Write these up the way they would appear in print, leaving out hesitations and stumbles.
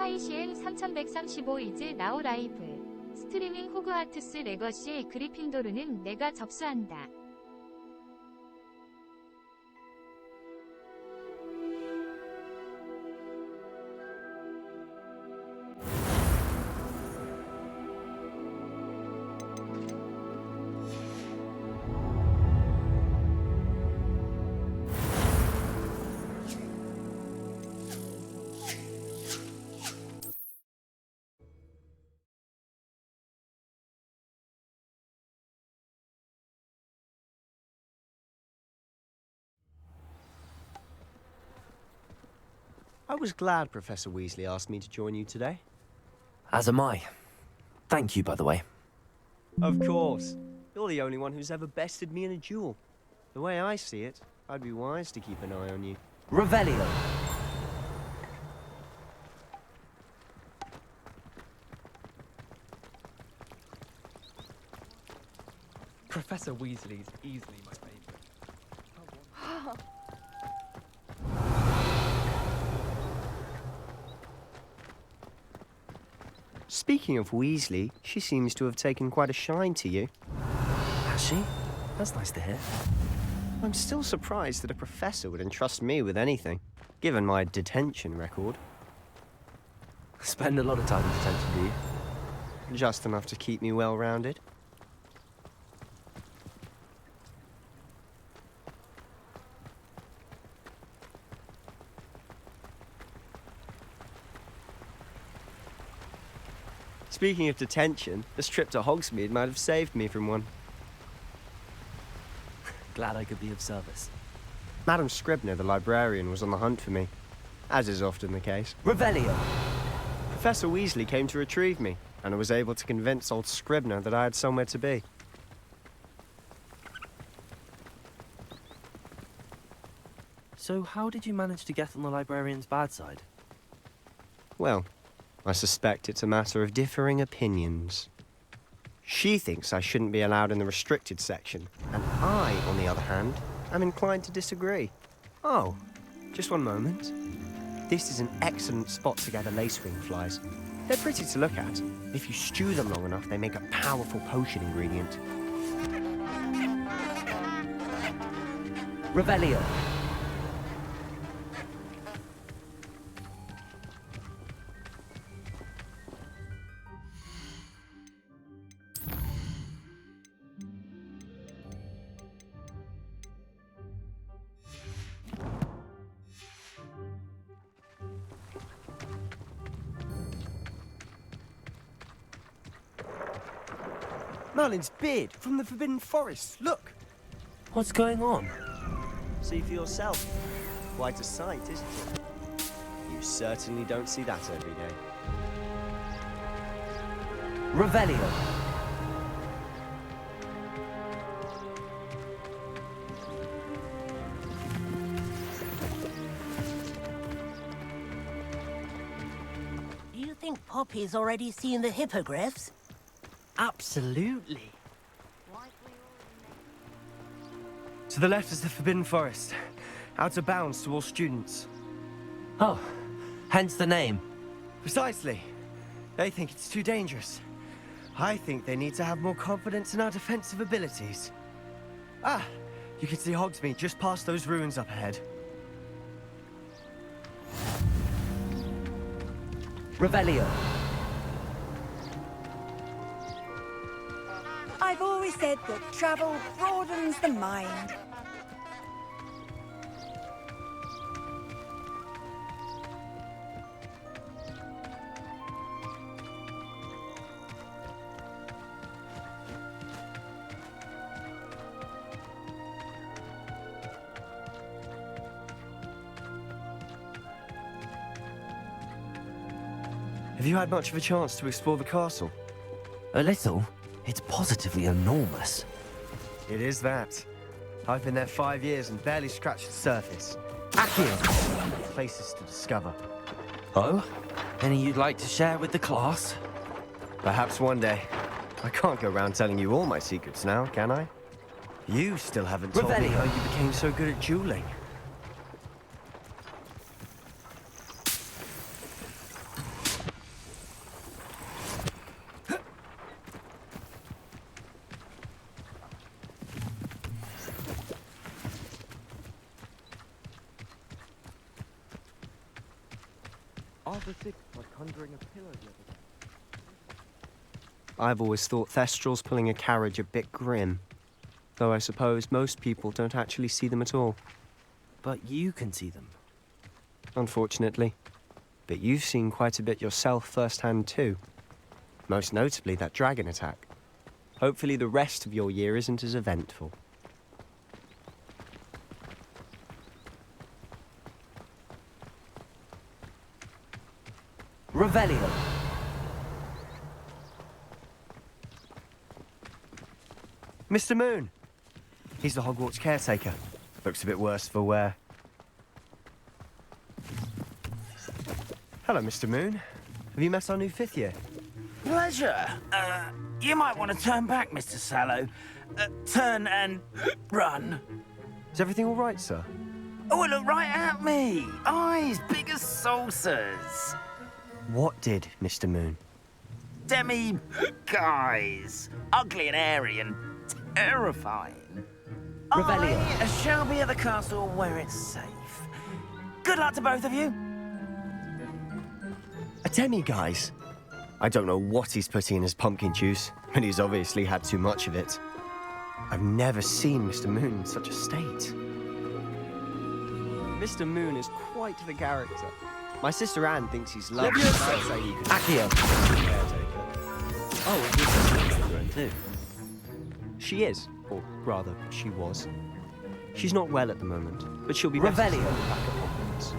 하이시엔 3135 이즈 나우 라이브. 스트리밍 호그와트스 레거시 그리핀도르는 내가 접수한다. I was glad Professor Weasley asked me to join you today. As am I. Thank you, by the way. Of course. You're the only one who's ever bested me in a duel. The way I see it, I'd be wise to keep an eye on you. Revelio. Professor Weasley's easily my favourite. Speaking of Weasley, she seems to have taken quite a shine to you. Has she? That's nice to hear. I'm still surprised that a professor would entrust me with anything, given my detention record. Spend a lot of time in detention, do you? Just enough to keep me well-rounded. Speaking of detention, this trip to Hogsmeade might have saved me from one. Glad I could be of service. Madam Scribner, the librarian, was on the hunt for me, as is often the case. Revelio. Professor Weasley came to retrieve me, and I was able to convince old Scribner that I had somewhere to be. So how did you manage to get on the librarian's bad side? Well, I suspect it's a matter of differing opinions. She thinks I shouldn't be allowed in the restricted section, and I, on the other hand, am inclined to disagree. Oh, just one moment. This is an excellent spot to gather lacewing flies. They're pretty to look at. If you stew them long enough, they make a powerful potion ingredient. Revelio. Merlin's beard from the Forbidden Forest, look! What's going on? See for yourself. Quite a sight, isn't it? You certainly don't see that every day. Revelio. Do you think Poppy's already seen the hippogriffs? Absolutely. To the left is the Forbidden Forest. Out of bounds to all students. Oh, hence the name. Precisely. They think it's too dangerous. I think they need to have more confidence in our defensive abilities. Ah, you can see Hogsmeade just past those ruins up ahead. Revelio. I've always said that travel broadens the mind. Have you had much of a chance to explore the castle? A little. It's positively enormous. It is that. I've been there 5 years and barely scratched the surface. Accio. Places to discover. Oh? Any you'd like to share with the class? Perhaps one day. I can't go around telling you all my secrets now, can I? You still haven't told me Revelio. how you became so good at dueling. Arthur VI tried conjuring a pillar the other day. I've always thought Thestrals pulling a carriage a bit grim. Though I suppose most people don't actually see them at all. But you can see them. Unfortunately. But you've seen quite a bit yourself firsthand too. Most notably that dragon attack. Hopefully the rest of your year isn't as eventful. Revelio. Mr. Moon! He's the Hogwarts caretaker. Looks a bit worse for wear. Hello, Mr. Moon. Have you met our new 5th year? Pleasure. You might want to turn back, Mr. Sallow. Turn and run. Is everything all right, sir? Oh, look right at me. Eyes big as saucers. What did, Mr. Moon? Demi guys. Ugly and airy and terrifying. Revelio. I shall be at the castle where it's safe. Good luck to both of you. A demi, guys. I don't know what he's putting in his pumpkin juice, but he's obviously had too much of it. I've never seen Mr. Moon in such a state. Mr. Moon is quite the character. My sister Anne thinks he's lovely. I'd say he could Accio. caretaker. Oh, and your sister's grown too. She is, or rather, she was. She's not well at the moment, but she'll be Revelio. better back at Hogwarts.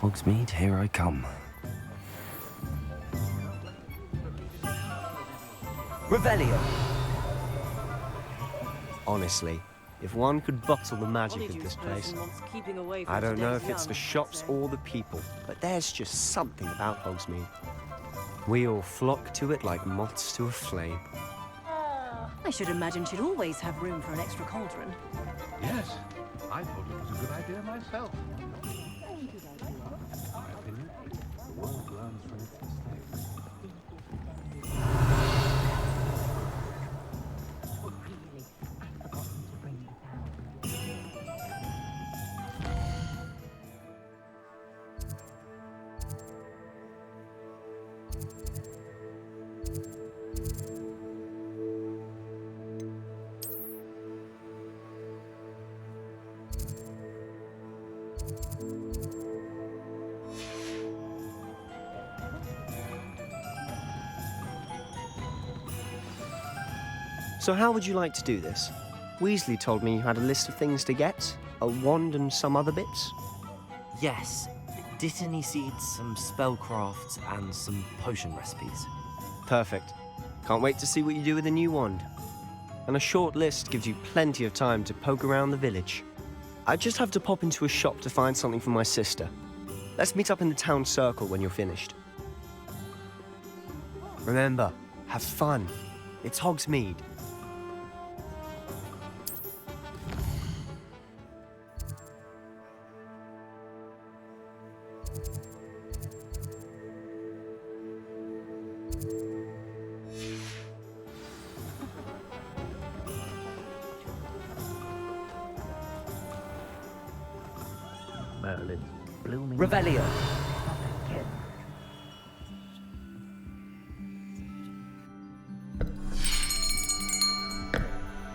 Hogsmeade, here I come. Revelio. Honestly, if one could bottle the magic of this place, I don't know if it's the shops or the people, but there's just something about Hogsmeade. We all flock to it like moths to a flame. I should imagine she'd always have room for an extra cauldron. Yes, I thought it was a good idea myself. My opinion, the world learns from its mistakes. So how would you like to do this? Weasley told me you had a list of things to get, a wand and some other bits. Yes. Dittany seeds, some spellcrafts, and some potion recipes. Perfect. Can't wait to see what you do with the new wand. And a short list gives you plenty of time to poke around the village. I just have to pop into a shop to find something for my sister. Let's meet up in the town circle when you're finished. Remember, have fun. It's Hogsmeade. Merlin's blooming. Revelio.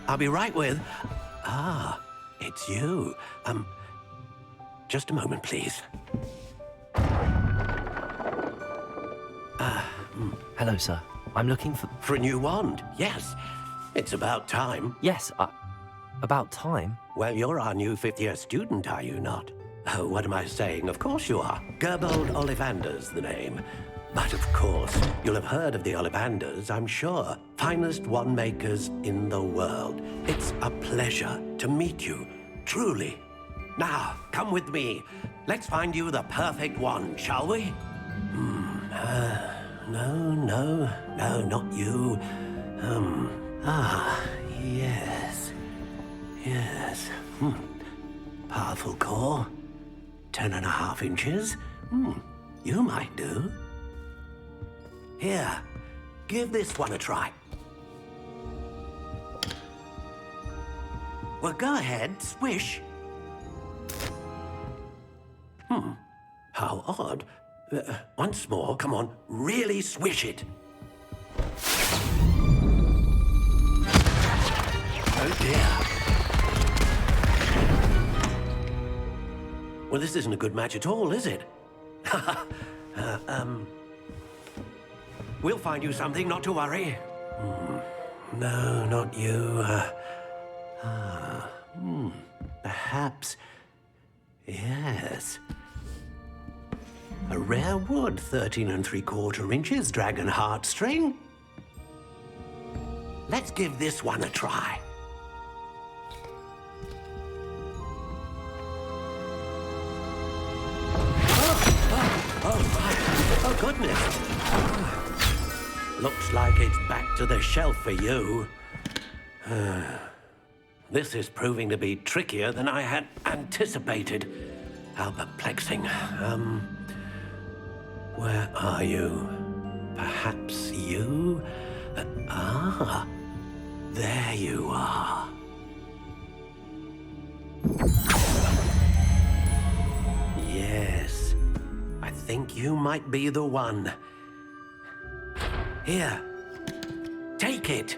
I'll be right with... Ah, it's you. Just a moment, please. Hello, sir. I'm looking for... For a new wand, yes. It's about time. Yes, about time. Well, you're our new 5th-year student, are you not? Oh, what am I saying? Of course you are. Gerbold Ollivander's the name. But of course, you'll have heard of the Ollivanders, I'm sure. Finest wand makers in the world. It's a pleasure to meet you, truly. Now, come with me. Let's find you the perfect wand, shall we? No, not you. Ah, yes. Yes. Powerful core. 10.5 inches. You might do. Here, give this one a try. Well, go ahead, swish. How odd. Once more, come on, really swish it. Oh dear. Well, this isn't a good match at all, is it? We'll find you something, not to worry. No, not you. Perhaps. Yes. A rare wood, 13 3/4 inches, dragon heartstring. Let's give this one a try. Oh, goodness. Looks like it's back to the shelf for you. This is proving to be trickier than I had anticipated. How perplexing. Where are you? Perhaps you? There you are. Yes, I think you might be the one. Here, take it.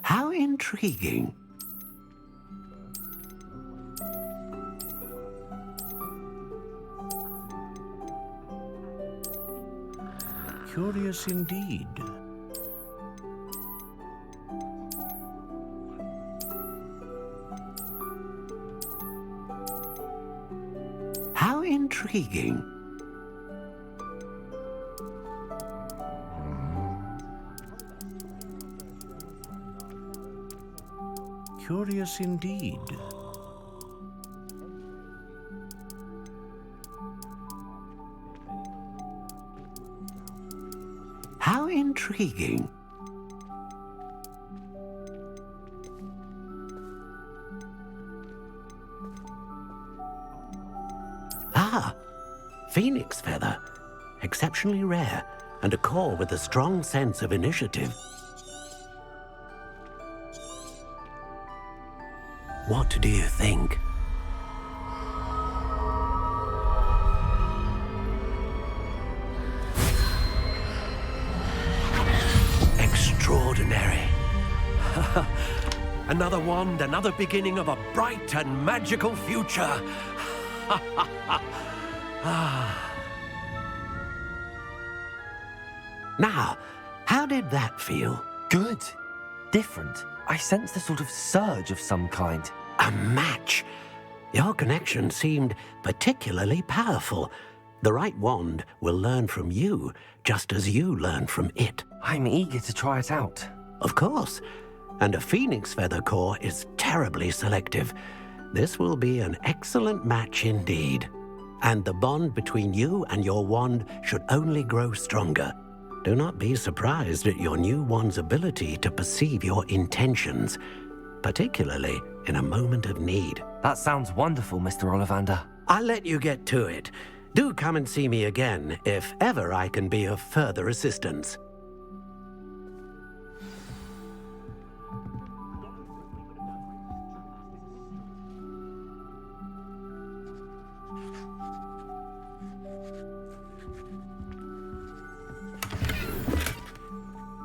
How intriguing. Curious indeed. How intriguing. Curious indeed. How intriguing. Ah, phoenix feather. Exceptionally rare, and a core with a strong sense of initiative. What do you think? Extraordinary. Another wand, another beginning of a bright and magical future. Now, how did that feel? Good. Different. I sensed a sort of surge of some kind. A match. Your connection seemed particularly powerful. The right wand will learn from you, just as you learn from it. I'm eager to try it out. Of course. And a phoenix feather core is terribly selective. This will be an excellent match indeed. And the bond between you and your wand should only grow stronger. Do not be surprised at your new wand's ability to perceive your intentions, particularly in a moment of need. That sounds wonderful, Mr. Ollivander. I'll let you get to it. Do come and see me again if ever I can be of further assistance.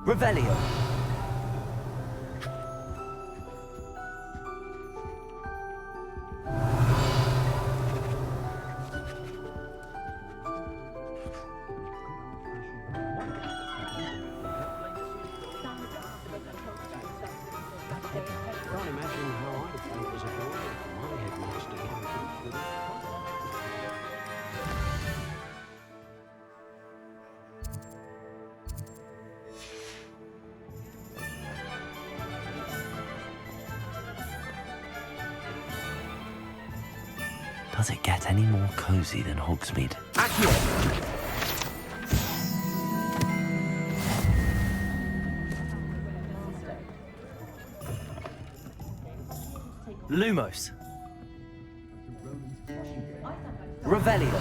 Revelio. Can't imagine how I felt as a boy if my headmaster didn't teach me. Does it get any more cozy than Hogsmeade? Accio! Lumos. Revelio.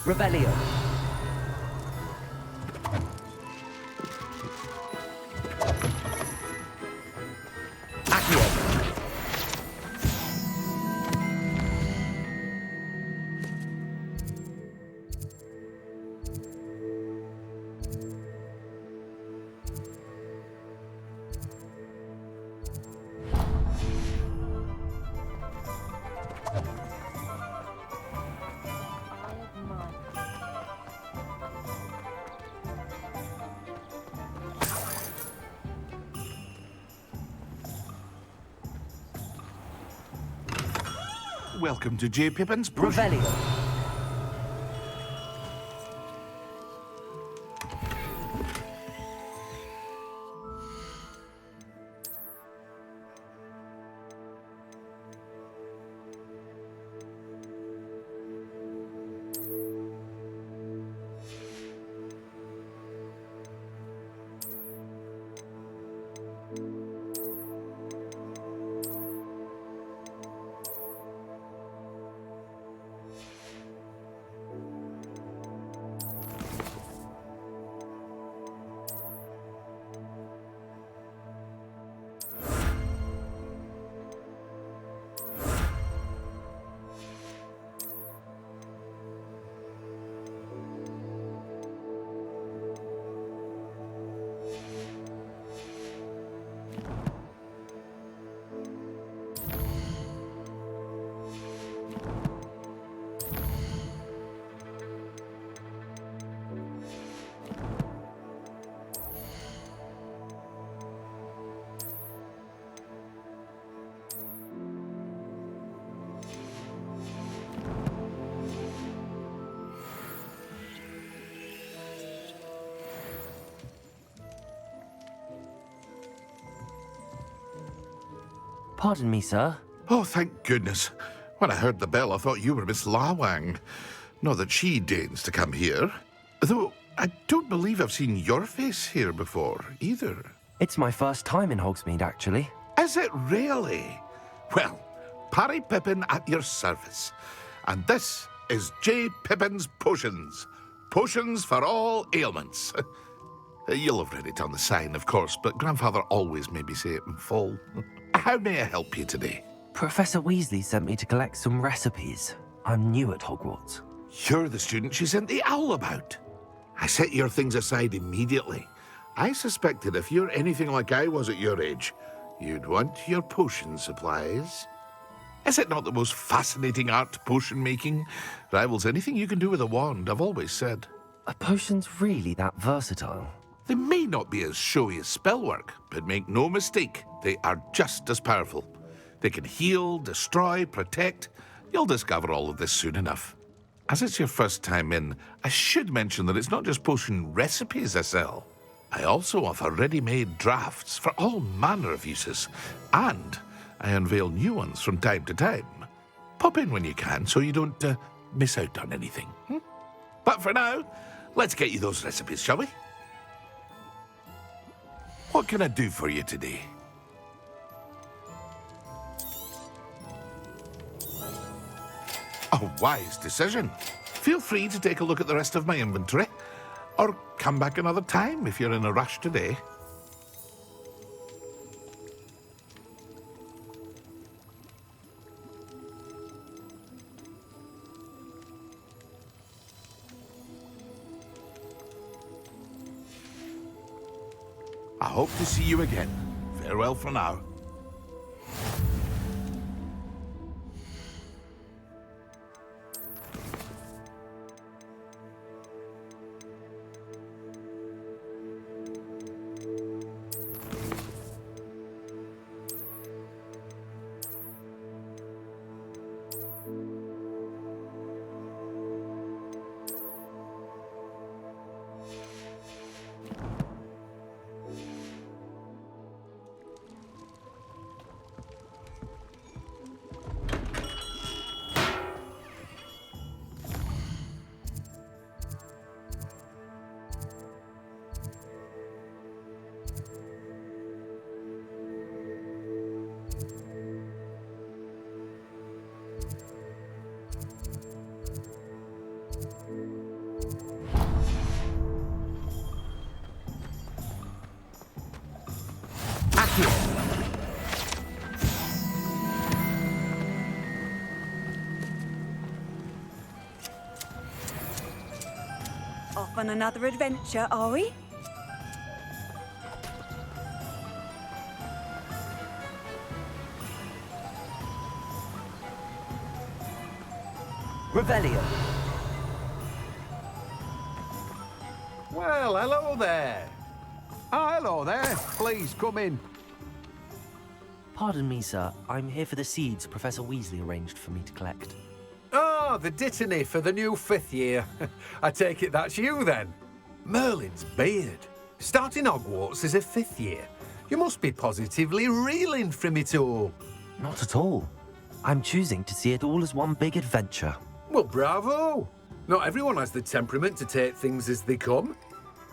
Revelio. Accio. Welcome to J. Pippin's Push. Revelio. Pardon me, sir. Oh, thank goodness. When I heard the bell, I thought you were Miss Lawang. Not that she deigns to come here. Though I don't believe I've seen your face here before, either. It's my first time in Hogsmeade, actually. Is it really? Well, Parry Pippin at your service. And this is J. Pippin's Potions. Potions for all ailments. You'll have read it on the sign, of course, but Grandfather always made me say it in full. How may I help you today? Professor Weasley sent me to collect some recipes. I'm new at Hogwarts. You're the student she sent the owl about. I set your things aside immediately. I suspected if you're anything like I was at your age, you'd want your potion supplies. Is it not the most fascinating art, potion making? Rivals anything you can do with a wand, I've always said. Are potions really that versatile? They may not be as showy as spellwork, but make no mistake, they are just as powerful. They can heal, destroy, protect. You'll discover all of this soon enough. As it's your first time in, I should mention that it's not just potion recipes I sell. I also offer ready-made drafts for all manner of uses, and I unveil new ones from time to time. Pop in when you can so you don't miss out on anything. But for now, let's get you those recipes, shall we? What can I do for you today? A wise decision. Feel free to take a look at the rest of my inventory, or come back another time if you're in a rush today. I hope to see you again Farewell for now. Off on another adventure, are we? Revelio. Well, hello there. Ah, hello there. Please, come in. Pardon me, sir. I'm here for the seeds Professor Weasley arranged for me to collect. Ah, the dittany for the new 5th year. I take it that's you, then. Merlin's beard. Starting Hogwarts as a 5th year. You must be positively reeling from it all. Not at all. I'm choosing to see it all as one big adventure. Well, bravo. Not everyone has the temperament to take things as they come.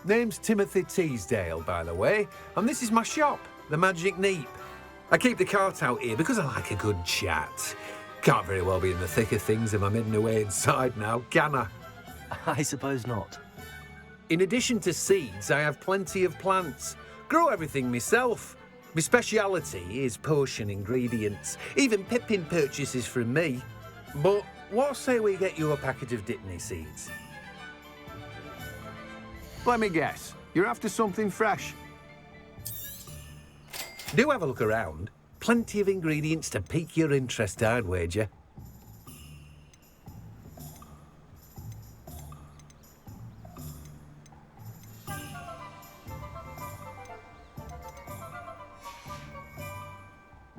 Name's Timothy Teasdale, by the way, and this is my shop, the Magic Neep. I keep the cart out here because I like a good chat. Can't very well be in the thick of things if I'm hidden away inside now, can I? I suppose not. In addition to seeds, I have plenty of plants. Grow everything myself. My speciality is potion ingredients. Even Pippin purchases from me. But what say we get you a packet of Dittany seeds? Let me guess. You're after something fresh. Do have a look around. Plenty of ingredients to pique your interest, I'd wager.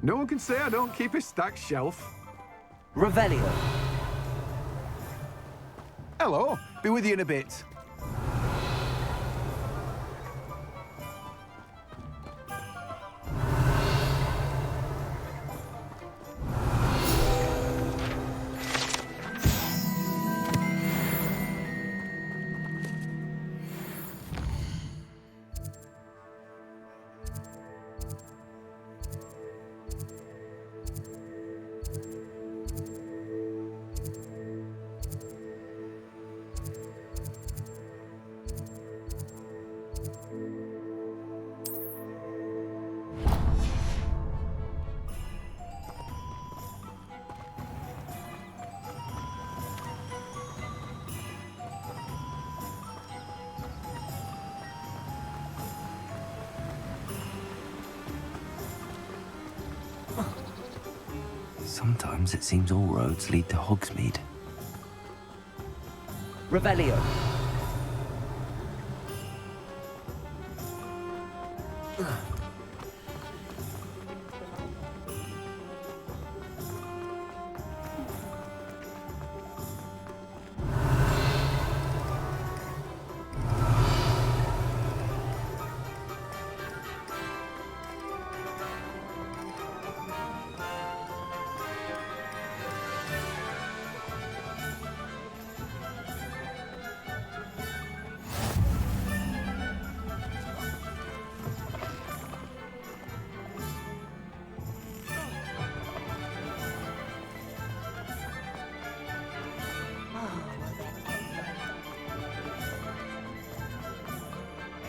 No one can say I don't keep a stacked shelf. Revelio. Hello. Be with you in a bit. Sometimes it seems all roads lead to Hogsmeade. Revelio.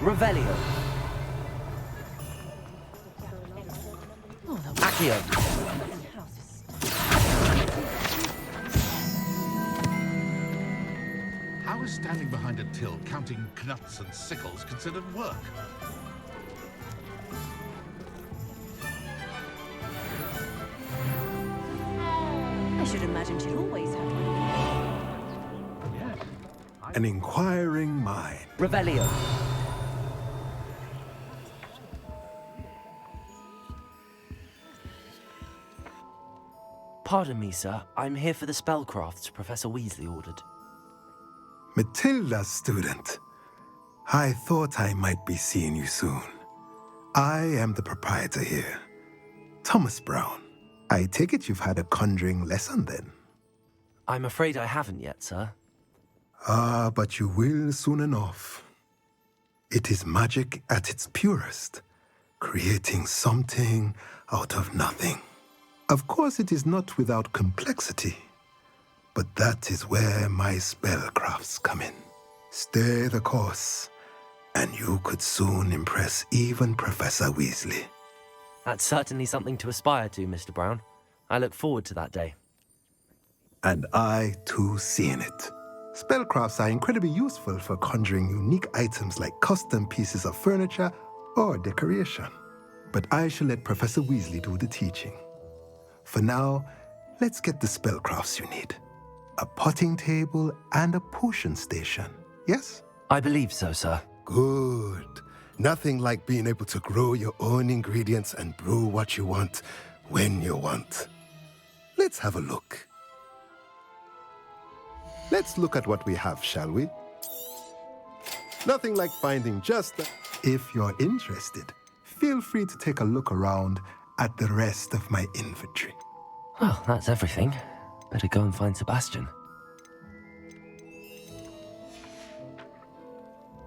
Revelio. Accio. How is standing behind a till counting knuts and sickles considered work? imagine she'd always have room. An inquiring mind. Revelio. Pardon me, sir. I'm here for the spellcrafts Professor Weasley ordered. Matilda's student. I thought I might be seeing you soon. I am the proprietor here, Thomas Brown. I take it you've had a conjuring lesson then? I'm afraid I haven't yet, sir. Ah, but you will soon enough. It is magic at its purest, creating something out of nothing. Of course, it is not without complexity, but that is where my spellcrafts come in. Stay the course, and you could soon impress even Professor Weasley. That's certainly something to aspire to, Mr. Brown. I look forward to that day. And I, too, seeing it. Spellcrafts are incredibly useful for conjuring unique items like custom pieces of furniture or decoration. But I shall let Professor Weasley do the teaching. For now, let's get the spellcrafts you need. A potting table and a potion station, yes? I believe so, sir. Good. Nothing like being able to grow your own ingredients and brew what you want when you want. Let's have a look. Let's look at what we have, shall we? Nothing like finding just the... If you're interested, feel free to take a look around at the rest of my inventory. Well, that's everything. Better go and find Sebastian.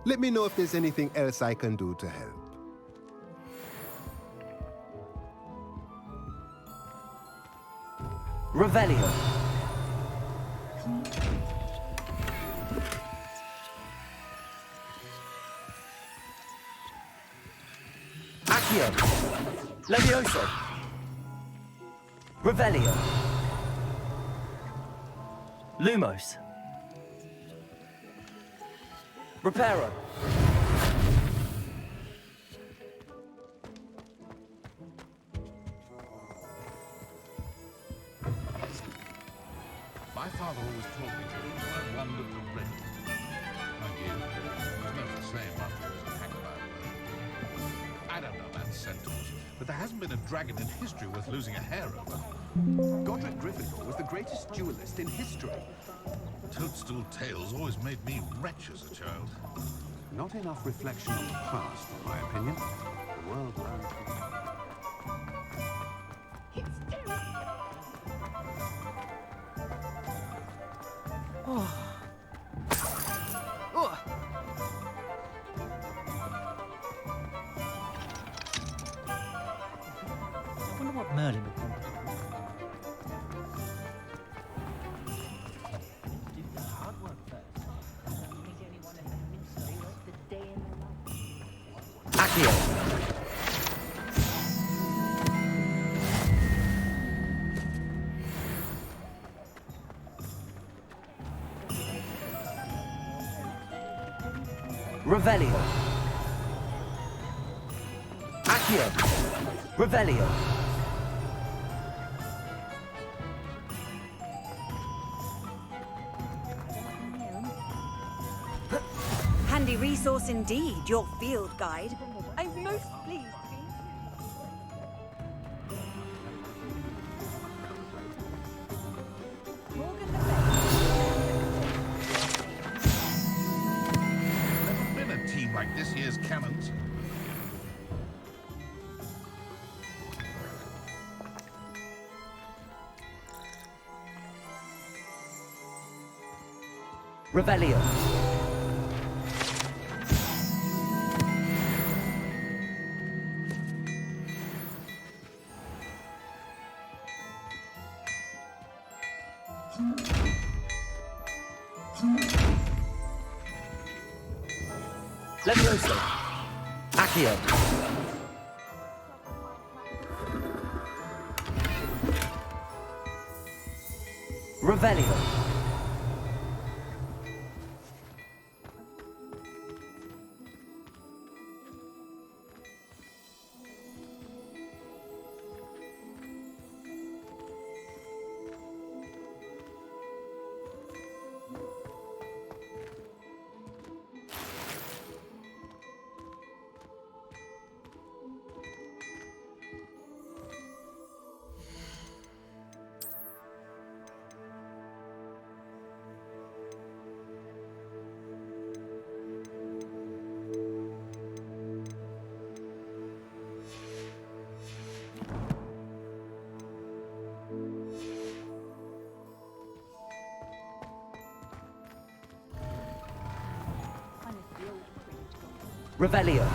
Let me know if there's anything else I can do to help. Revelio. Accio. Levioso. Revelio. Lumos. Reparo. My father always taught me to look for a wonderful red. Mind you, there's no slaying one who's a hack about. I don't know about centaurs, but there hasn't been a dragon in history worth losing a hair over. Godric Gryffindor was the greatest duelist in history. Toadstool tales always made me wretch as a child. Not enough reflection on the past, in my opinion. The world learned from... I wonder what Merlin would do. Accio. Revelio. Accio. Revelio. Handy resource indeed, your field guide. I'm most pleased to be Morgan Le Never been a team like this year's cannons. Revelio. Levioso. Accio. Revelio. Revelio.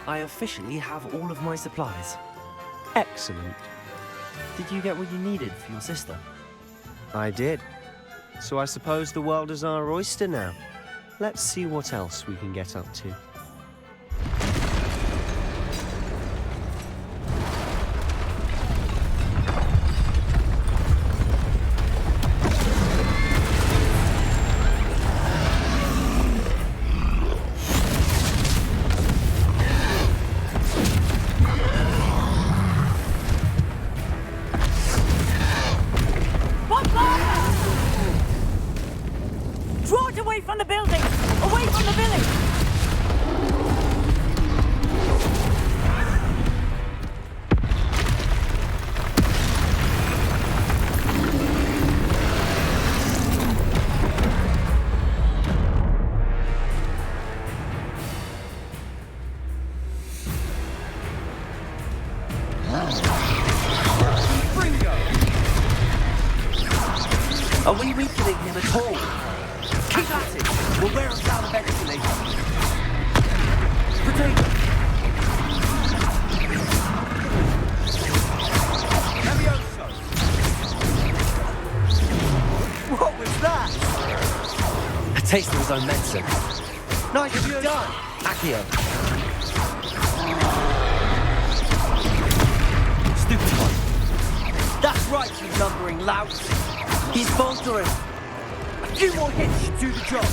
I officially have all of my supplies. Excellent. Did you get what you needed for your sister? I did. So I suppose the world is our oyster now. Let's see what else we can get up to. Draw it away from the building! Away from the village! Are we weakening him at all? Keep at it! We'll wear him down eventually. Potato! Levioso! What was that? A taste of his own medicine. Nicely done! Accio. Stupid one. That's right, you lumbering lout. He's faltering. A few more hits should do the job.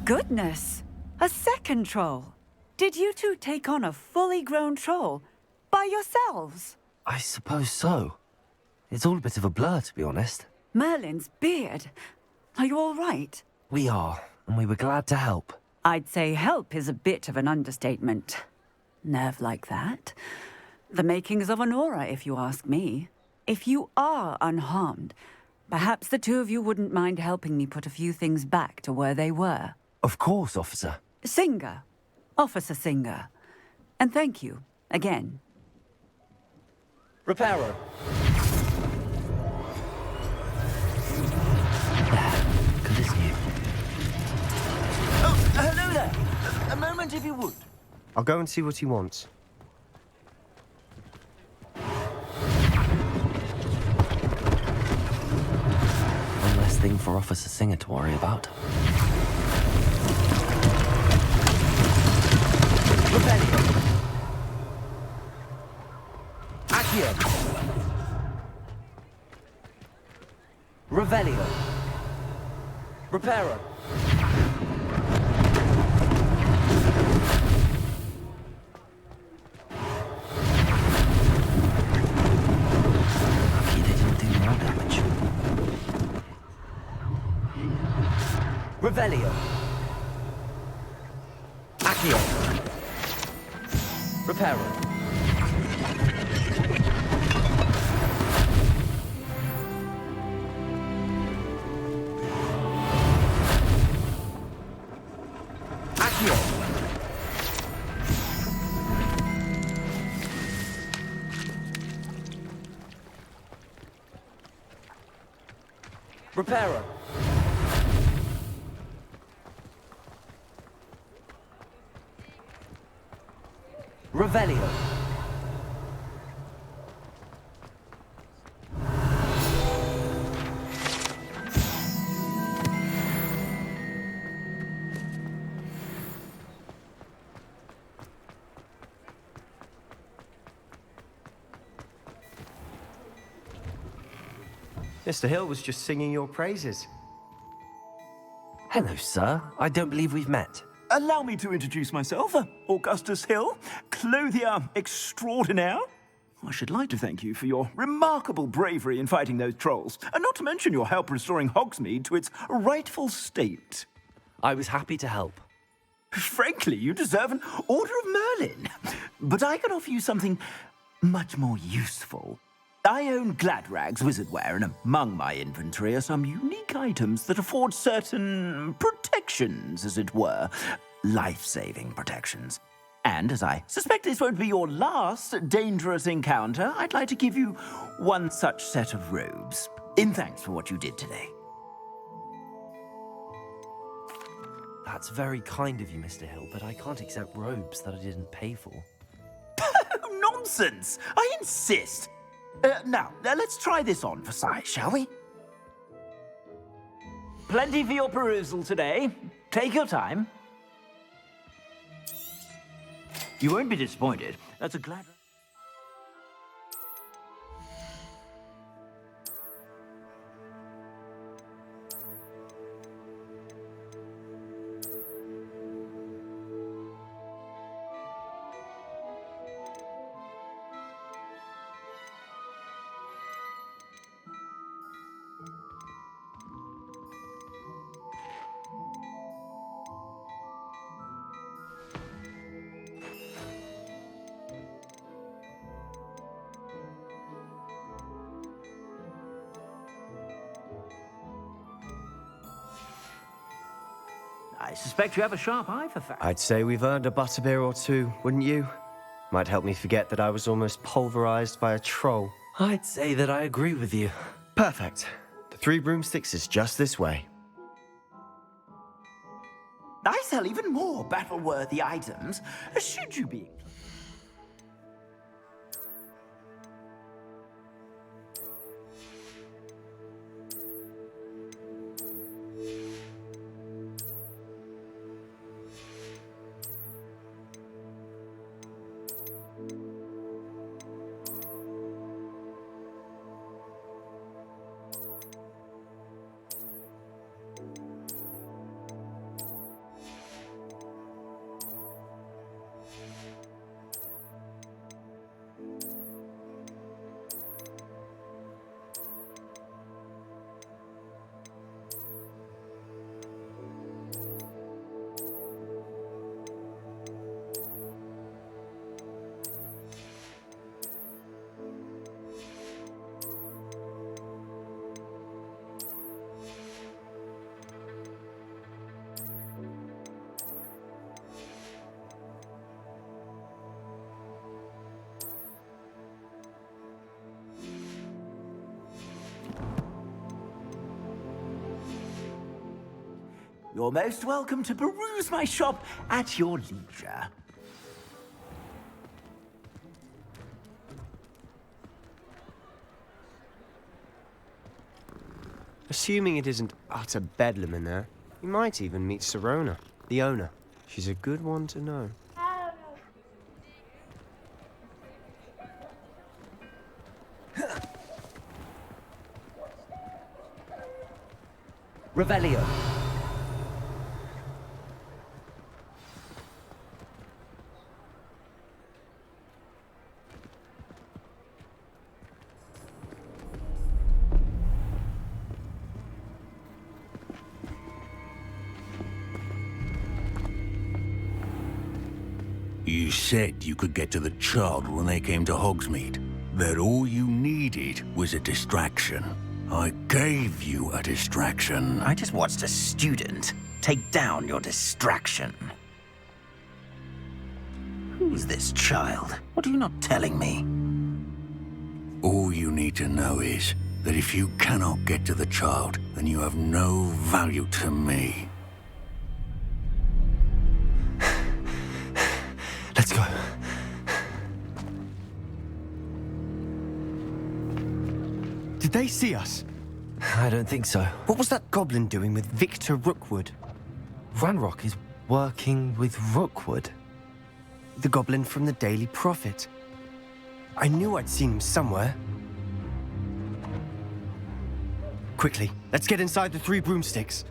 Goodness! A second troll! Did you two take on a fully grown troll by yourselves? I suppose so. It's all a bit of a blur, to be honest. Merlin's beard. Are you all right? We are, and we were glad to help. I'd say help is a bit of an understatement. Nerve like that. The makings of an aura, if you ask me. If you are unharmed, perhaps the two of you wouldn't mind helping me put a few things back to where they were. Of course, officer. Singer. Officer Singer. And thank you, again. Reparo. Good as new. Oh, hello there. A moment if you would. I'll go and see what he wants. One less thing for Officer Singer to worry about. Revelio. Accio. Revelio. Reparo. Lucky they didn't do more damage. Revelio. Accio. Reparo. Accio. Reparo. Revelio. Mr. Hill was just singing your praises. Hello, sir. I don't believe we've met. Allow me to introduce myself, Augustus Hill, clothier extraordinaire. I should like to thank you for your remarkable bravery in fighting those trolls, and not to mention your help restoring Hogsmeade to its rightful state. I was happy to help. Frankly, you deserve an Order of Merlin. But I can offer you something much more useful. I own Gladrag's wizardware, and among my inventory are some unique items that afford certain protections, as it were. Life-saving protections. And as I suspect this won't be your last dangerous encounter, I'd like to give you one such set of robes, in thanks for what you did today. That's very kind of you, Mr. Hill, but I can't accept robes that I didn't pay for. Nonsense! I insist! Now, let's try this on for size, shall we? Plenty for your perusal today. Take your time. You won't be disappointed. That's a glad... I suspect you have a sharp eye for facts. I'd say we've earned a butterbeer or two, wouldn't you? Might help me forget that I was almost pulverized by a troll. I'd say that I agree with you. Perfect. The Three Broomsticks is just this way. I sell even more battle-worthy items, should you be... You're most welcome to peruse my shop at your leisure. Assuming it isn't utter bedlam in there, you might even meet Serona, the owner. She's a good one to know. Revelio. You said you could get to the child when they came to Hogsmeade. That all you needed was a distraction. I gave you a distraction. I just watched a student take down your distraction. Who's this child? What are you not telling me? All you need to know is that if you cannot get to the child, then you have no value to me. Let's go. Did they see us? I don't think so. What was that goblin doing with Victor Rookwood? Ranrock is working with Rookwood. The goblin from the Daily Prophet. I knew I'd seen him somewhere. Quickly, let's get inside the Three Broomsticks.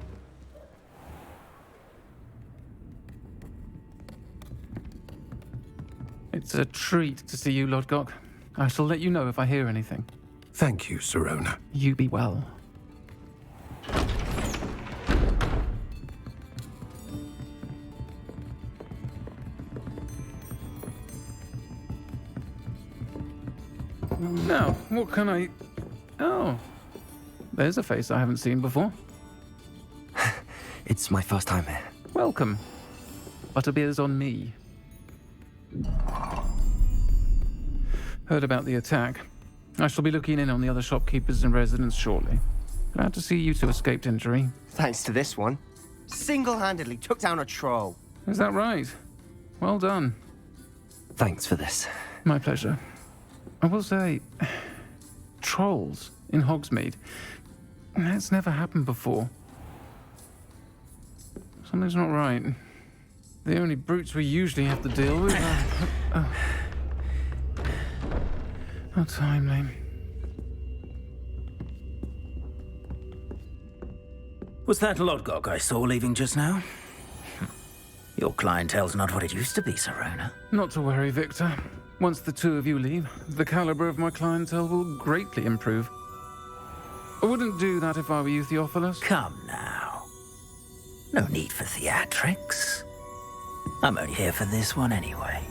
It's a treat to see you, Lodgok. I shall let you know if I hear anything. Thank you, Sirona. You be well. Now, what can I... Oh, there's a face I haven't seen before. It's my first time here. Welcome. Butterbeer's on me. Heard about the attack. I shall be looking in on the other shopkeepers and residents shortly. Glad to see you two escaped injury. Thanks to this one. Single-handedly took down a troll. Is that right? Well done. Thanks for this. My pleasure. I will say, trolls in Hogsmeade. That's never happened before. Something's not right. The only brutes we usually have to deal with are... How timely. Was that Lodgok I saw leaving just now? Your clientele's not what it used to be, Sirona. Not to worry, Victor. Once the two of you leave, the caliber of my clientele will greatly improve. I wouldn't do that if I were you, Theophilus. Come now. No need for theatrics. I'm only here for this one anyway.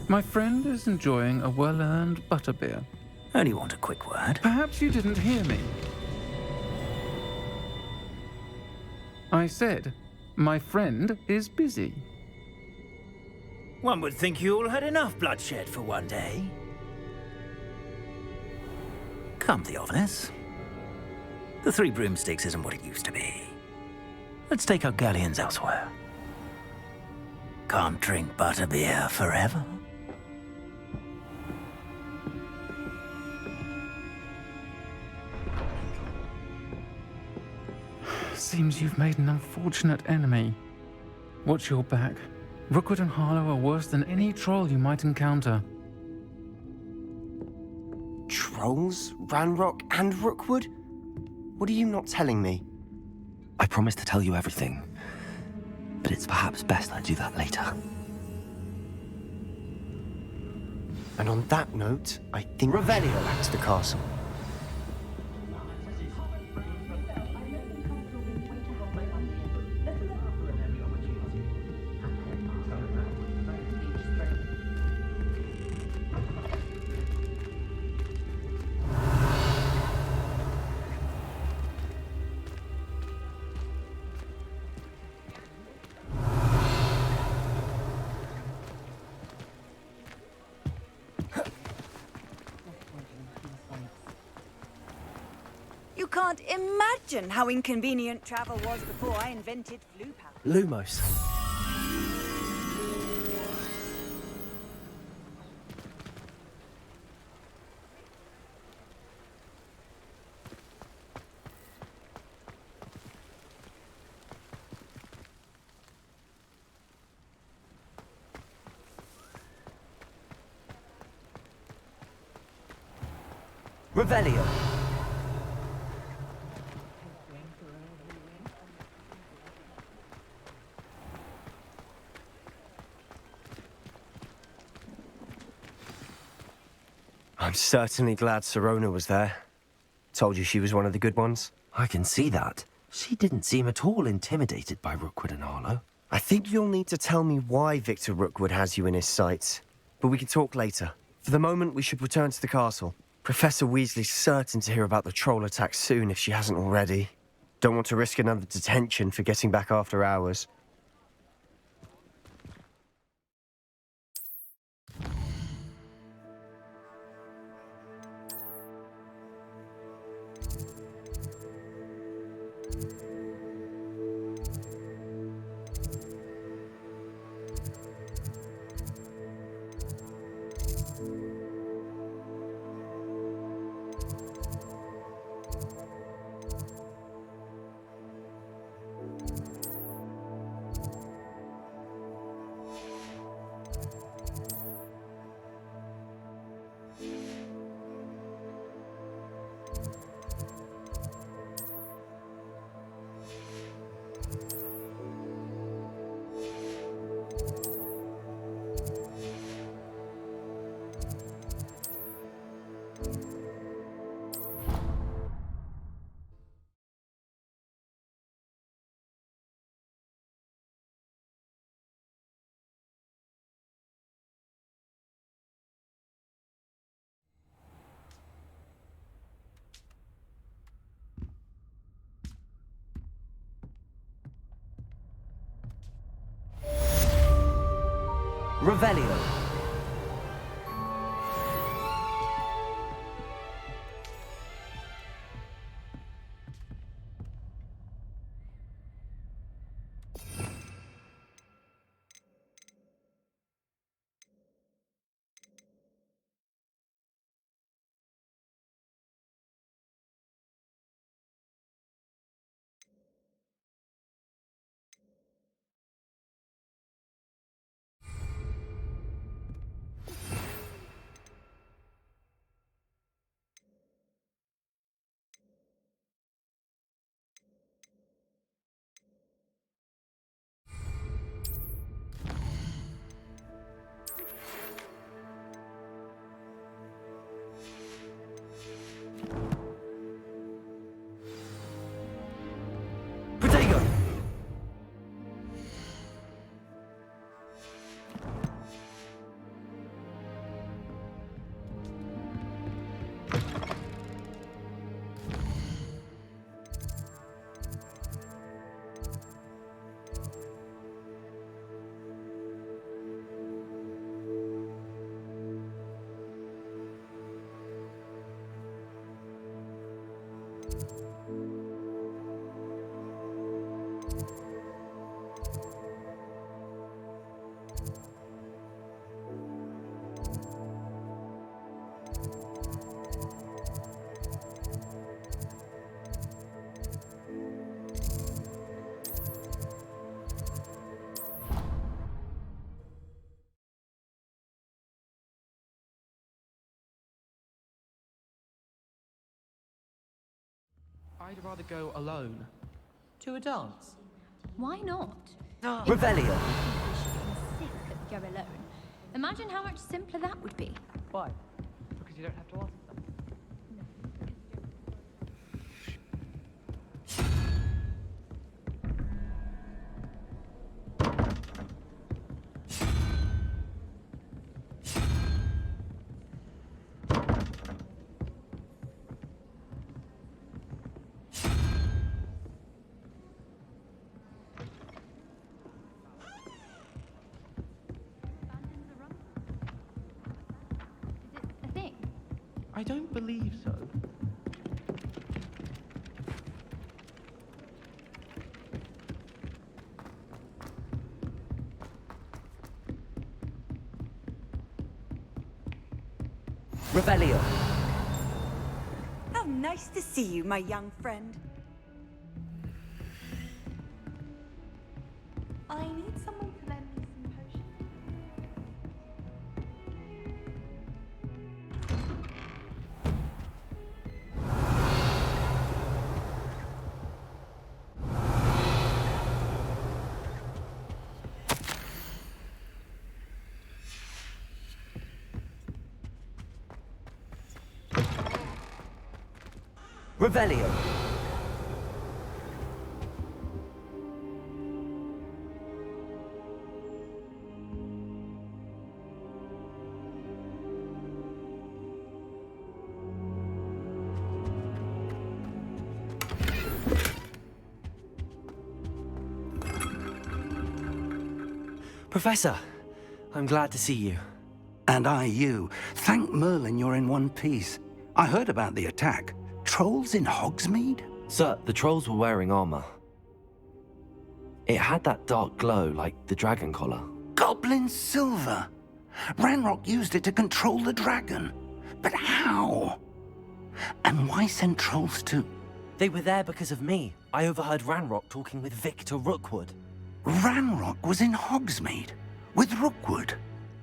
My friend is enjoying a well-earned butterbeer. Only want a quick word. Perhaps you didn't hear me. I said, my friend is busy. One would think you all had enough bloodshed for one day. Come, Theophilus. The Three Broomsticks isn't what it used to be. Let's take our galleons elsewhere. Can't drink butterbeer forever. Seems you've made an unfortunate enemy. Watch your back. Rookwood and Harlow are worse than any troll you might encounter. Trolls? Ranrock and Rookwood? What are you not telling me? I promised to tell you everything, but it's perhaps best I do that later. And on that note, I think Revelio backs the castle. You can't imagine how inconvenient travel was before I invented flu powder. Lumos. Revelio. I'm certainly glad Sirona was there. Told you she was one of the good ones. I can see that. She didn't seem at all intimidated by Rookwood and Harlow. I think you'll need to tell me why Victor Rookwood has you in his sights. But we can talk later. For the moment, we should return to the castle. Professor Weasley's certain to hear about the troll attack soon if she hasn't already. Don't want to risk another detention for getting back after hours. Revelio. Protego. I'd rather go alone. To a dance? Why not? Revelio. Go alone. Imagine how much simpler that would be. Why? Because you don't have to ask them. I don't believe so. Revelio. How nice to see you, my young friend. I need someone to lend me some potions. Revelio. Professor, I'm glad to see you. And I you. Thank Merlin you're in one piece. I heard about the attack. Trolls in Hogsmeade? Sir, the trolls were wearing armor. It had that dark glow like the dragon collar. Goblin silver. Ranrock used it to control the dragon. But how? And why send trolls too? They were there because of me. I overheard Ranrock talking with Victor Rookwood. Ranrock was in Hogsmeade with Rookwood.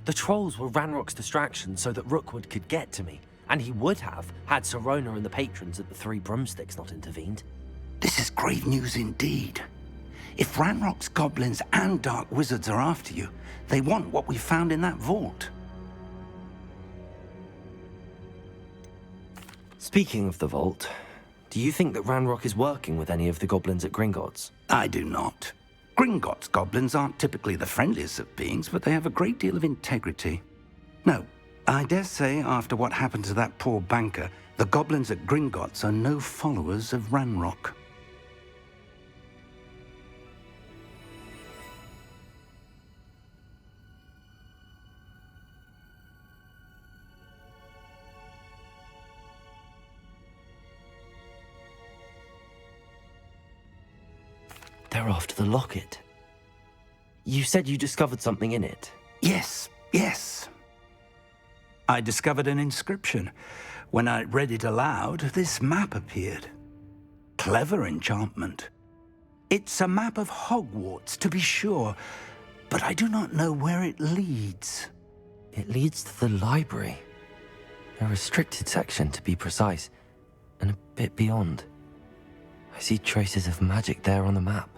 The trolls were Ranrock's distraction so that Rookwood could get to me. And he would have, had Sirona and the patrons at the Three Broomsticks not intervened. This is grave news indeed. If Ranrock's goblins and dark wizards are after you, they want what we found in that vault. Speaking of the vault, do you think that Ranrock is working with any of the goblins at Gringotts? I do not. Gringotts goblins aren't typically the friendliest of beings, but they have a great deal of integrity. No, I dare say after what happened to that poor banker, the goblins at Gringotts are no followers of Ranrock. They're after the locket. You said you discovered something in it. Yes, yes. I discovered an inscription. When I read it aloud, this map appeared. Clever enchantment. It's a map of Hogwarts, to be sure, but I do not know where it leads. It leads to the library. A restricted section, to be precise, and a bit beyond. I see traces of magic there on the map.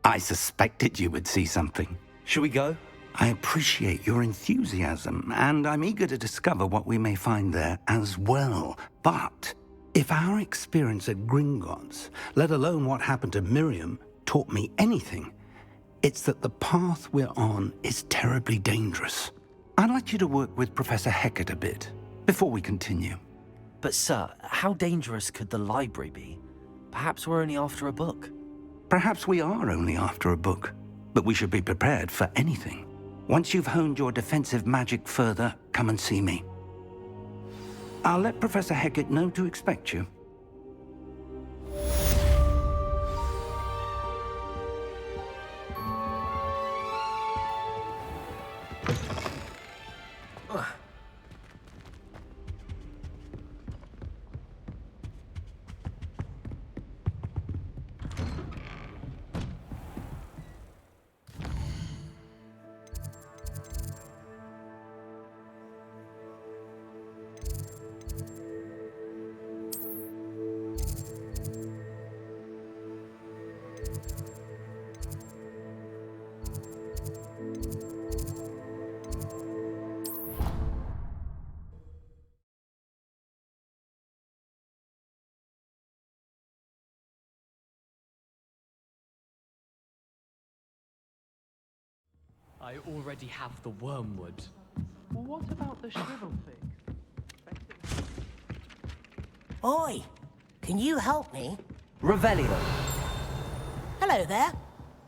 I suspected you would see something. Shall we go? I appreciate your enthusiasm, and I'm eager to discover what we may find there as well. But if our experience at Gringotts, let alone what happened to Miriam, taught me anything, it's that the path we're on is terribly dangerous. I'd like you to work with Professor Hecat a bit before we continue. But sir, how dangerous could the library be? Perhaps we're only after a book. Perhaps we are only after a book, but we should be prepared for anything. Once you've honed your defensive magic further, come and see me. I'll let Professor Hecat know to expect you. I already have the wormwood. Well, what about the shrivel fig? Oi, can you help me? Revelio. Hello there.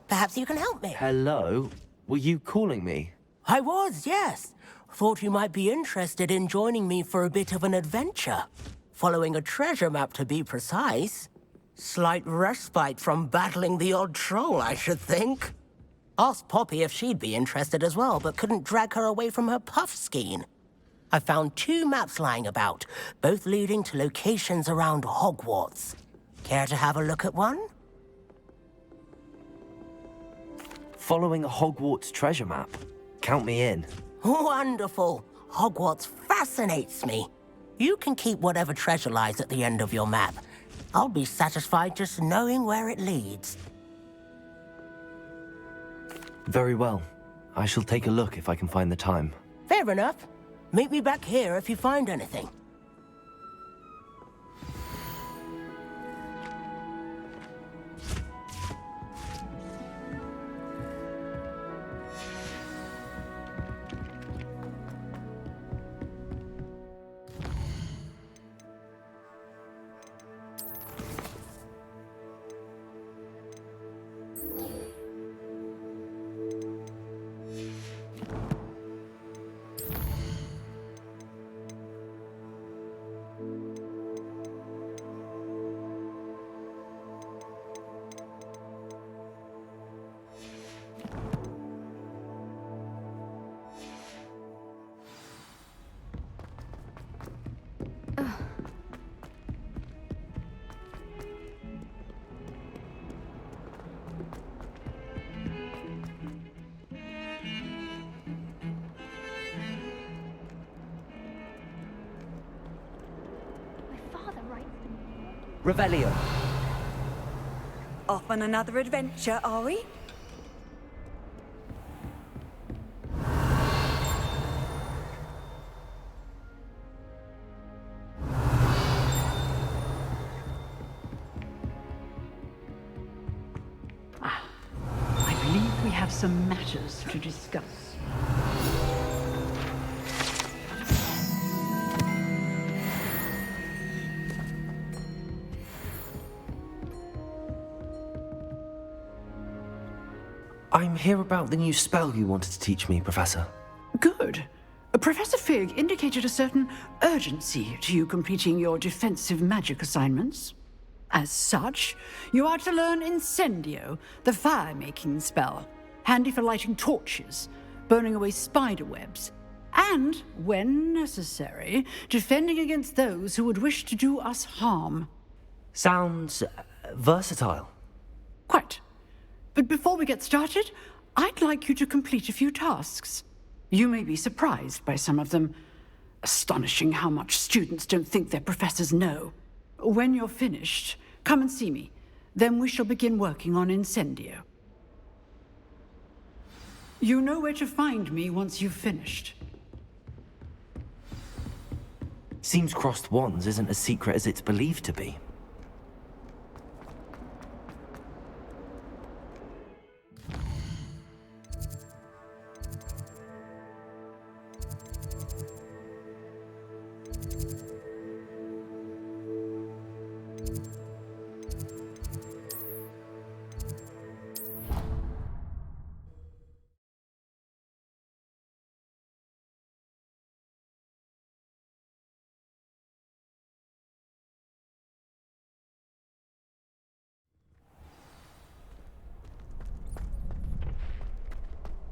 Perhaps you can help me. Hello? Were you calling me? I was, yes. Thought you might be interested in joining me for a bit of an adventure. Following a treasure map, to be precise. Slight respite from battling the odd troll, I should think. Asked Poppy if she'd be interested as well, but couldn't drag her away from her puff skein. I found 2 maps lying about, both leading to locations around Hogwarts. Care to have a look at one? Following a Hogwarts treasure map. Count me in. Wonderful. Hogwarts fascinates me. You can keep whatever treasure lies at the end of your map. I'll be satisfied just knowing where it leads. Very well. I shall take a look if I can find the time. Fair enough. Meet me back here if you find anything. Revelio. Off on another adventure, are we? I believe we have some matters to discuss. I'm here about the new spell you wanted to teach me, Professor. Good. Professor Fig indicated a certain urgency to you completing your defensive magic assignments. As such, you are to learn Incendio, the fire-making spell, handy for lighting torches, burning away spider webs, and, when necessary, defending against those who would wish to do us harm. Sounds versatile. Quite. But before we get started, I'd like you to complete a few tasks. You may be surprised by some of them. Astonishing how much students don't think their professors know. When you're finished, come and see me. Then we shall begin working on Incendio. You know where to find me once you've finished. Seems crossed wands isn't as secret as it's believed to be.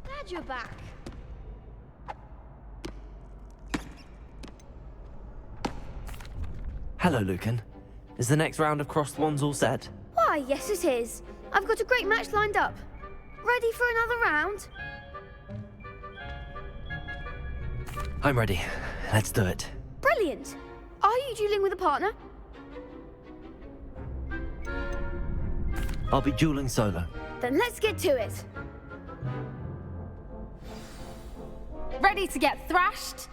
Glad you're back. Hello, Lucan. Is the next round of crossed wands all set? Why, yes it is. I've got a great match lined up. Ready for another round? I'm ready. Let's do it. Brilliant. Are you dueling with a partner? I'll be dueling solo. Then let's get to it. Ready to get thrashed?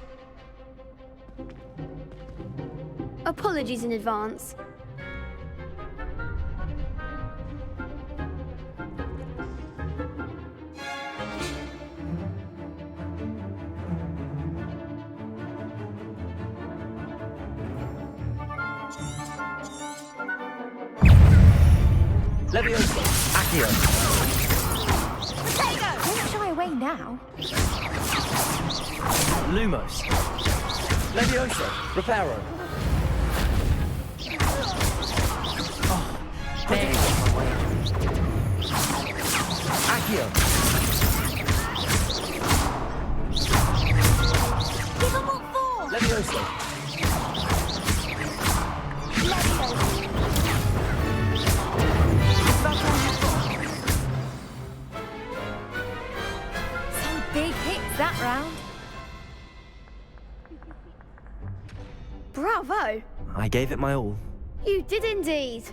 Apologies in advance. Leviosa! Accio! Potato! Don't shy away now. Lumos! Leviosa! Reparo! Oh, dang. Accio! Give them all four! Leviosa! Some big hits that round. Bravo! I gave it my all. You did indeed.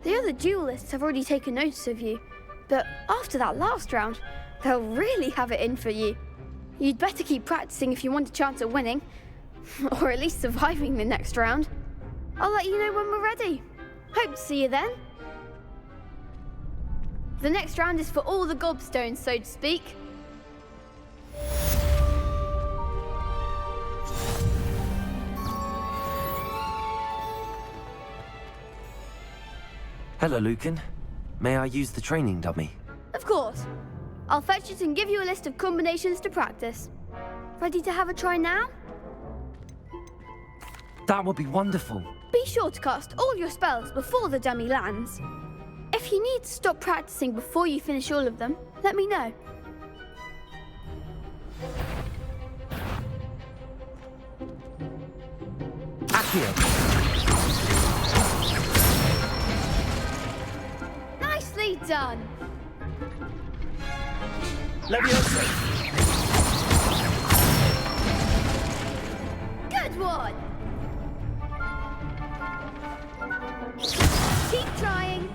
The other duelists have already taken notice of you, but after that last round, they'll really have it in for you. You'd better keep practicing if you want a chance at winning, or at least surviving the next round. I'll let you know when we're ready. Hope to see you then. The next round is for all the gobstones, so to speak. Hello, Lucan. May I use the training dummy? Of course. I'll fetch it and give you a list of combinations to practice. Ready to have a try now? That would be wonderful. Be sure to cast all your spells before the dummy lands. If you need to stop practicing before you finish all of them, let me know. Accio! Nicely done. Leviosa! Good one. Keep trying.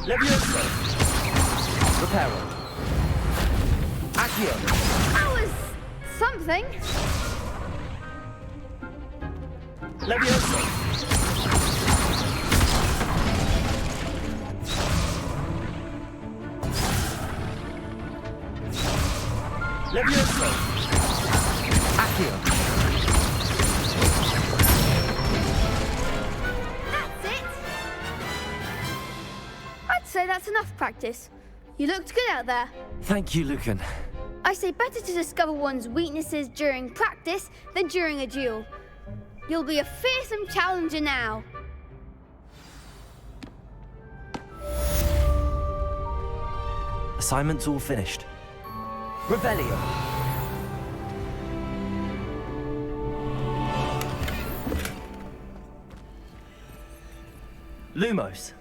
Leviosa! Reparo! Accio! That was something. Leviosa! Leviosa! Accio! That's it. I'd say that's enough practice. You looked good out there. Thank you, Lucan. I say better to discover one's weaknesses during practice than during a duel. You'll be a fearsome challenger now. Assignment's all finished. Revelio. Lumos.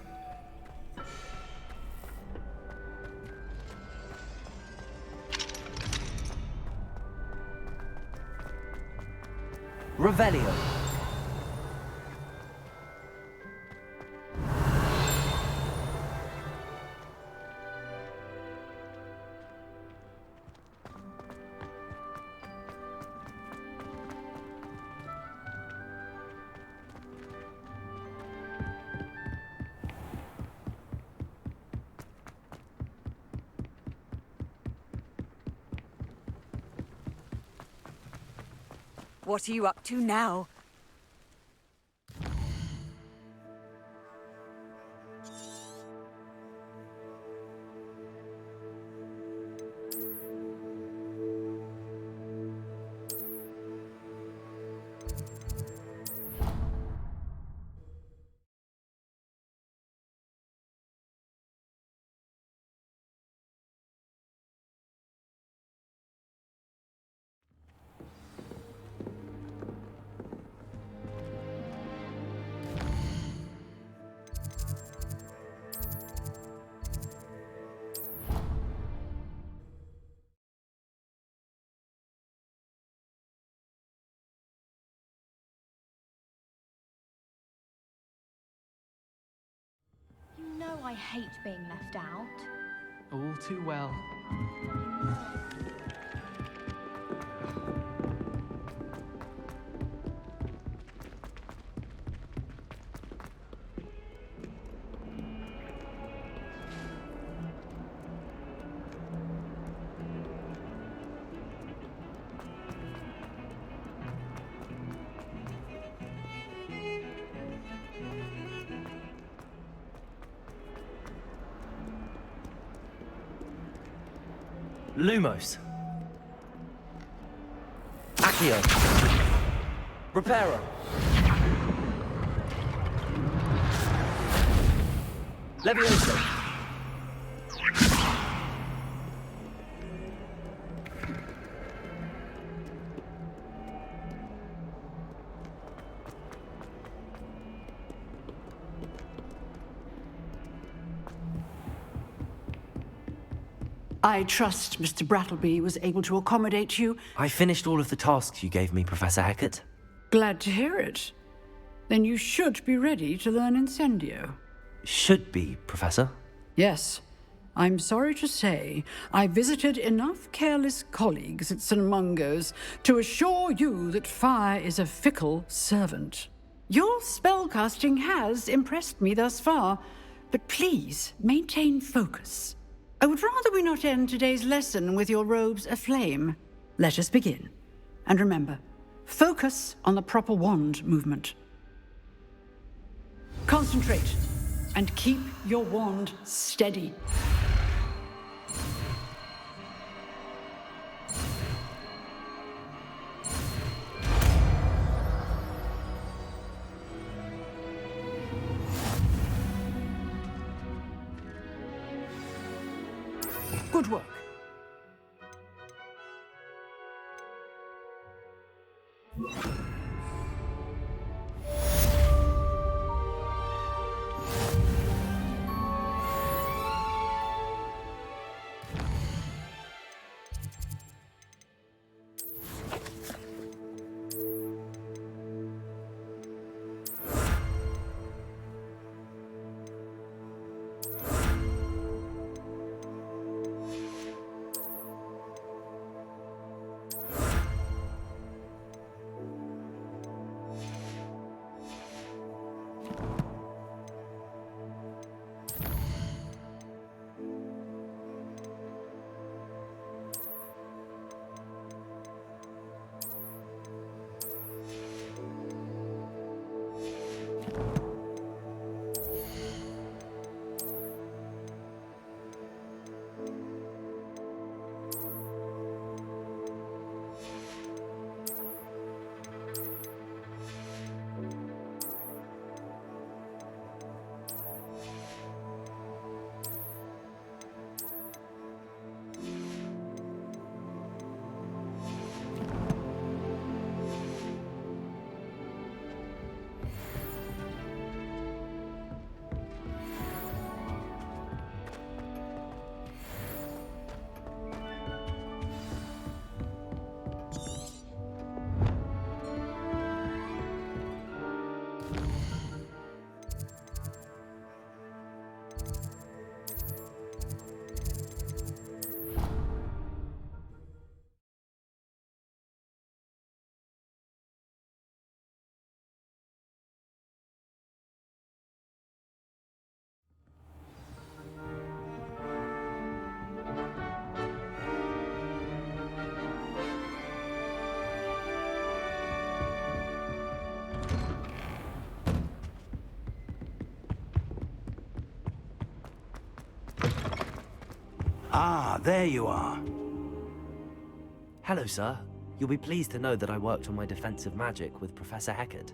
Revelio. What are you up to now? You know I hate being left out. All too well. Lumos. Accio. Reparo. Levioso. I trust Mr. Brattleby was able to accommodate you. I finished all of the tasks you gave me, Professor Hackett. Glad to hear it. Then you should be ready to learn Incendio. Should be, Professor. Yes. I'm sorry to say, I visited enough careless colleagues at St. Mungo's to assure you that fire is a fickle servant. Your spellcasting has impressed me thus far, but please maintain focus. I would rather we not end today's lesson with your robes aflame. Let us begin. And remember, focus on the proper wand movement. Concentrate, and keep your wand steady. Good work. there you are. Hello, sir. You'll be pleased to know that I worked on my defensive magic with Professor Heckard.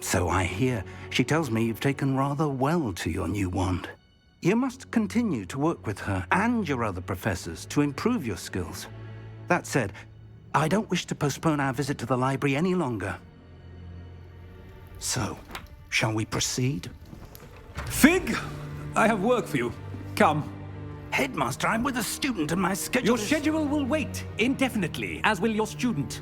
So I hear. She tells me you've taken rather well to your new wand. You must continue to work with her and your other professors to improve your skills. That said, I don't wish to postpone our visit to the library any longer. So, shall we proceed? Fig! I have work for you. Come. Headmaster, I'm with a student and my schedule Your schedule will wait indefinitely, as will your student.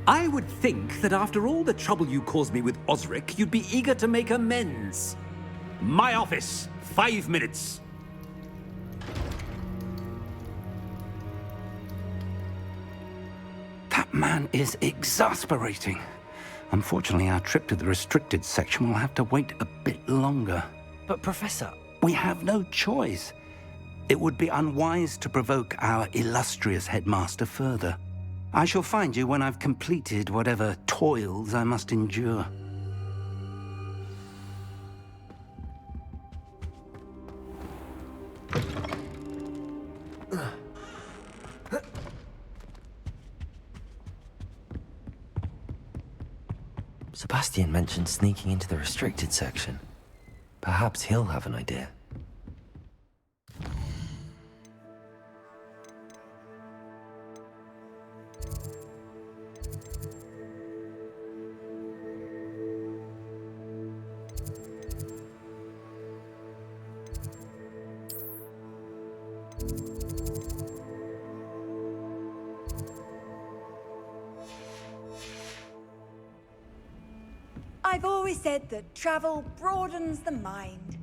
I would think that after all the trouble you caused me with Osric, you'd be eager to make amends. My office, 5 minutes. That man is exasperating. Unfortunately, our trip to the restricted section will have to wait a bit longer. But, Professor... We have no choice. It would be unwise to provoke our illustrious headmaster further. I shall find you when I've completed whatever toils I must endure. Sebastian mentioned sneaking into the restricted section. Perhaps he'll have an idea. I've always said that travel broadens the mind.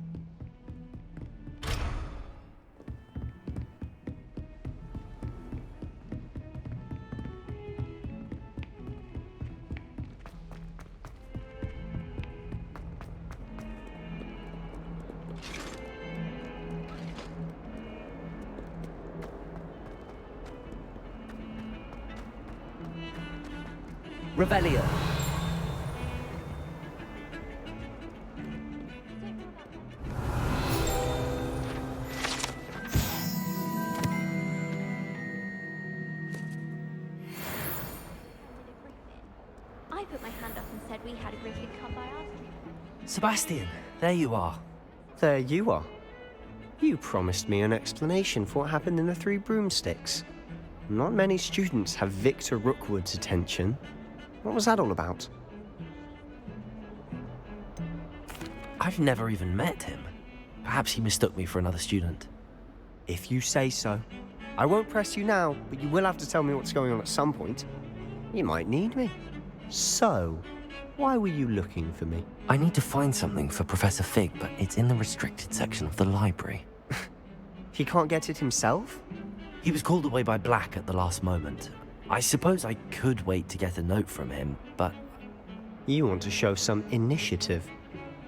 Revelio. I put my hand up and said we had a griffin come by asking. Sebastian, there you are. There you are. You promised me an explanation for what happened in the Three Broomsticks. Not many students have Victor Rookwood's attention. What was that all about? I've never even met him. Perhaps he mistook me for another student. If you say so. I won't press you now, but you will have to tell me what's going on at some point. You might need me. So, why were you looking for me? I need to find something for Professor Fig, but it's in the restricted section of the library. He can't get it himself? He was called away by Black at the last moment. I suppose I could wait to get a note from him, but... You want to show some initiative.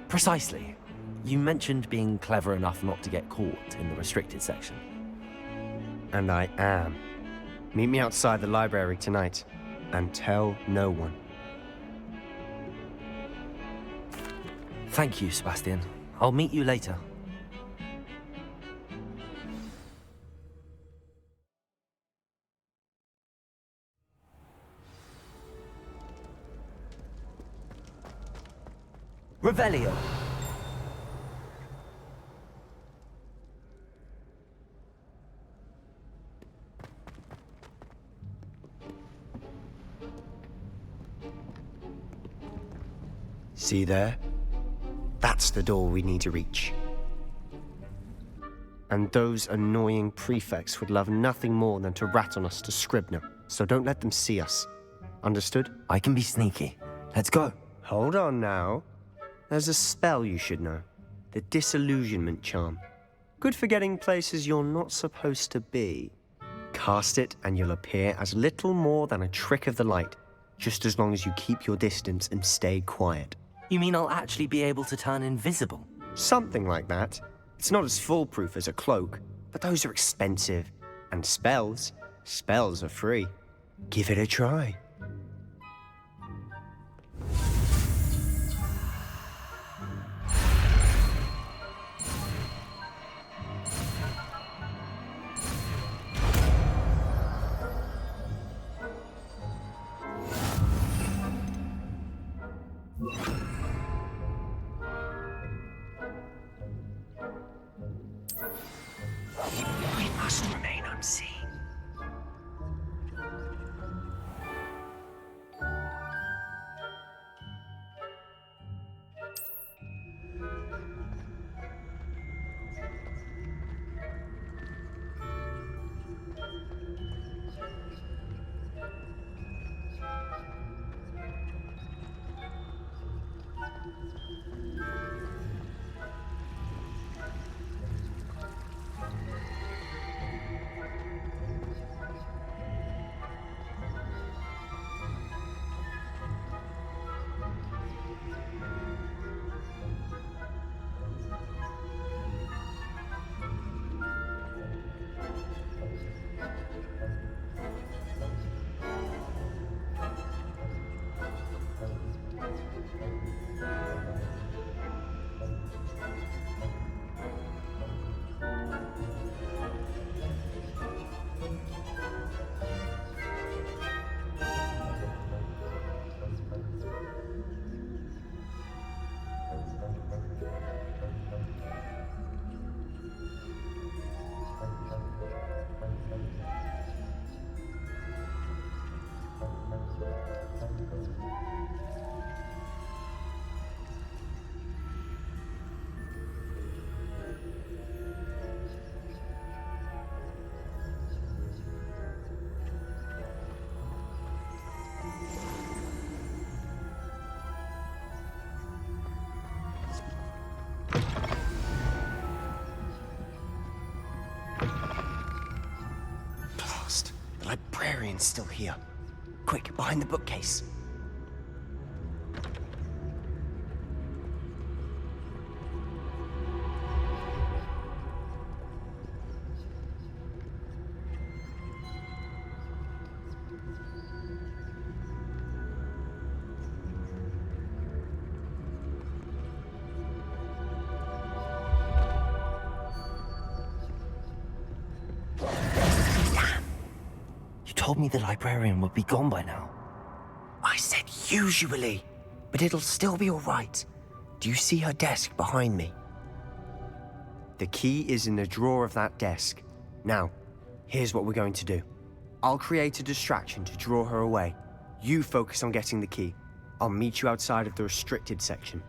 Precisely. You mentioned being clever enough not to get caught in the restricted section. And I am. Meet me outside the library tonight, and tell no one. Thank you, Sebastian. I'll meet you later. Revelio. See there? That's the door we need to reach. And those annoying prefects would love nothing more than to rat on us to Scribner, so don't let them see us. Understood? I can be sneaky. Let's go. Hold on now. There's a spell you should know. The Disillusionment Charm. Good for getting places you're not supposed to be. Cast it and you'll appear as little more than a trick of the light, just as long as you keep your distance and stay quiet. You mean I'll actually be able to turn invisible? Something like that. It's not as foolproof as a cloak, but those are expensive. And spells are free. Give it a try. librarian's still here. Quick, behind the bookcase. Told me the librarian would be gone by now. I said usually, but it'll still be all right. Do you see her desk behind me? The key is in the drawer of that desk. Now, here's what we're going to do. I'll create a distraction to draw her away. You focus on getting the key. I'll meet you outside of the restricted section.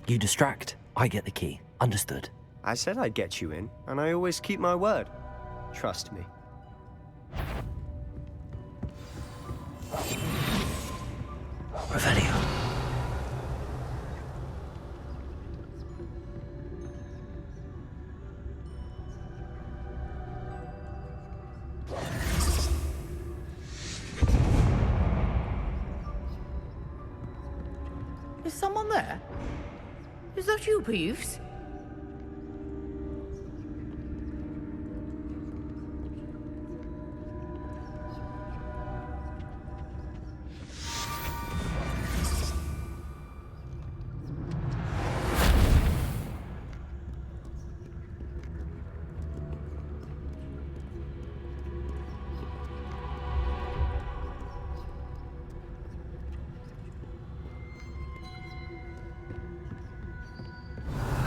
You distract, I get the key. Understood. I said I'd get you in, and I always keep my word. Trust me. Revelio. Is someone there? Is that you, Peeves?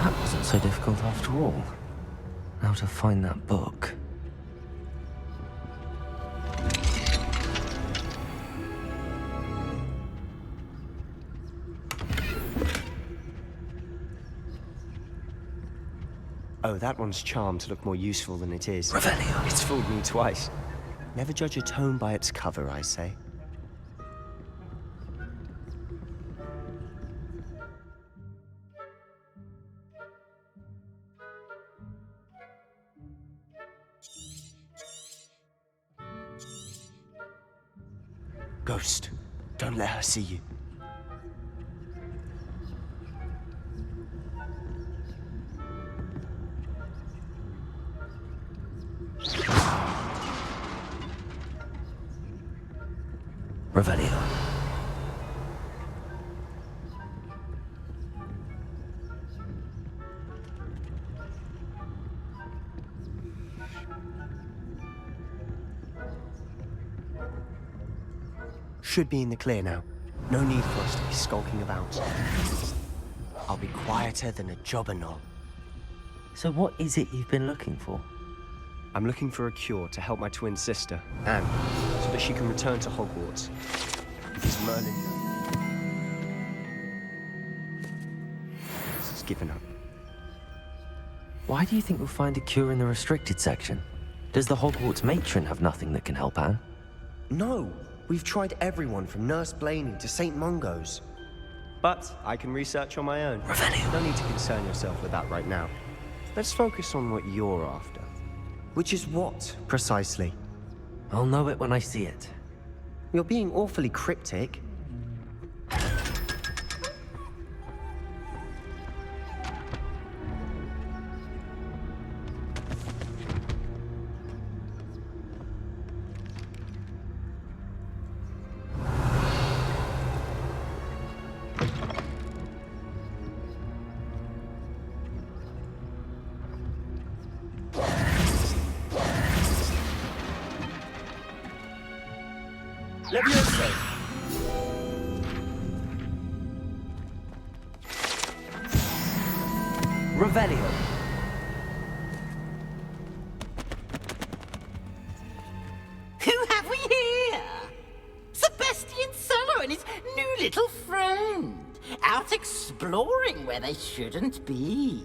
That wasn't so difficult after all. Now to find that book. Oh, that one's charmed to look more useful than it is. Revelio. It's fooled me twice. Never judge a tome by its cover, I say. Ghost, don't let her see you. Revelio. Should be in the clear now. No need for us to be skulking about. I'll be quieter than a jobberknoll. So what is it you've been looking for? I'm looking for a cure to help my twin sister, Anne, so that she can return to Hogwarts. Because Merlin has given up. Why do you think we'll find a cure in the restricted section? Does the Hogwarts matron have nothing that can help Anne? No! We've tried everyone from Nurse Blaney to St. Mungo's. But I can research on my own. Revelio. No need to concern yourself with that right now. Let's focus on what you're after. Which is what, precisely? I'll know it when I see it. You're being awfully cryptic. Levioso! Revelio. Who have we here? Sebastian Cello and his new little friend. Out exploring where they shouldn't be.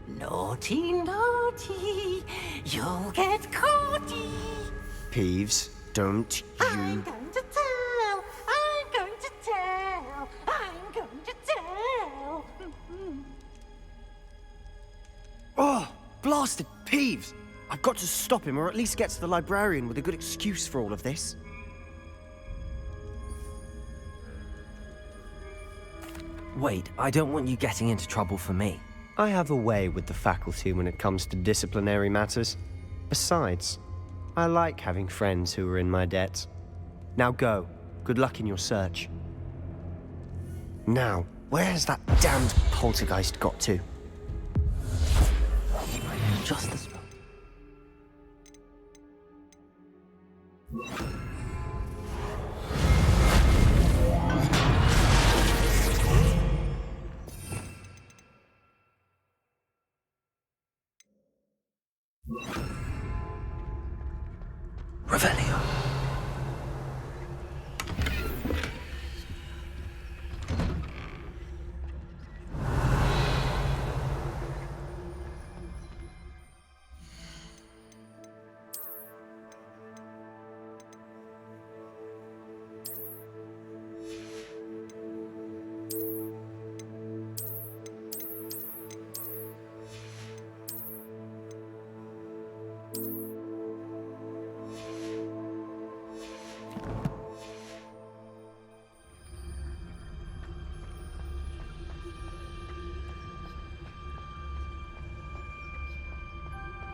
Naughty, naughty. You'll get caughty. Peeves, don't you... I'm going to tell. I'm going to tell. I'm going to tell. Oh, blasted Peeves! I've got to stop him, or at least get to the librarian with a good excuse for all of this. Wait, I don't want you getting into trouble for me. I have a way with the faculty when it comes to disciplinary matters. Besides, I like having friends who are in my debt. Now go. Good luck in your search. Now, where has that damned poltergeist got to? Just this. Revelio.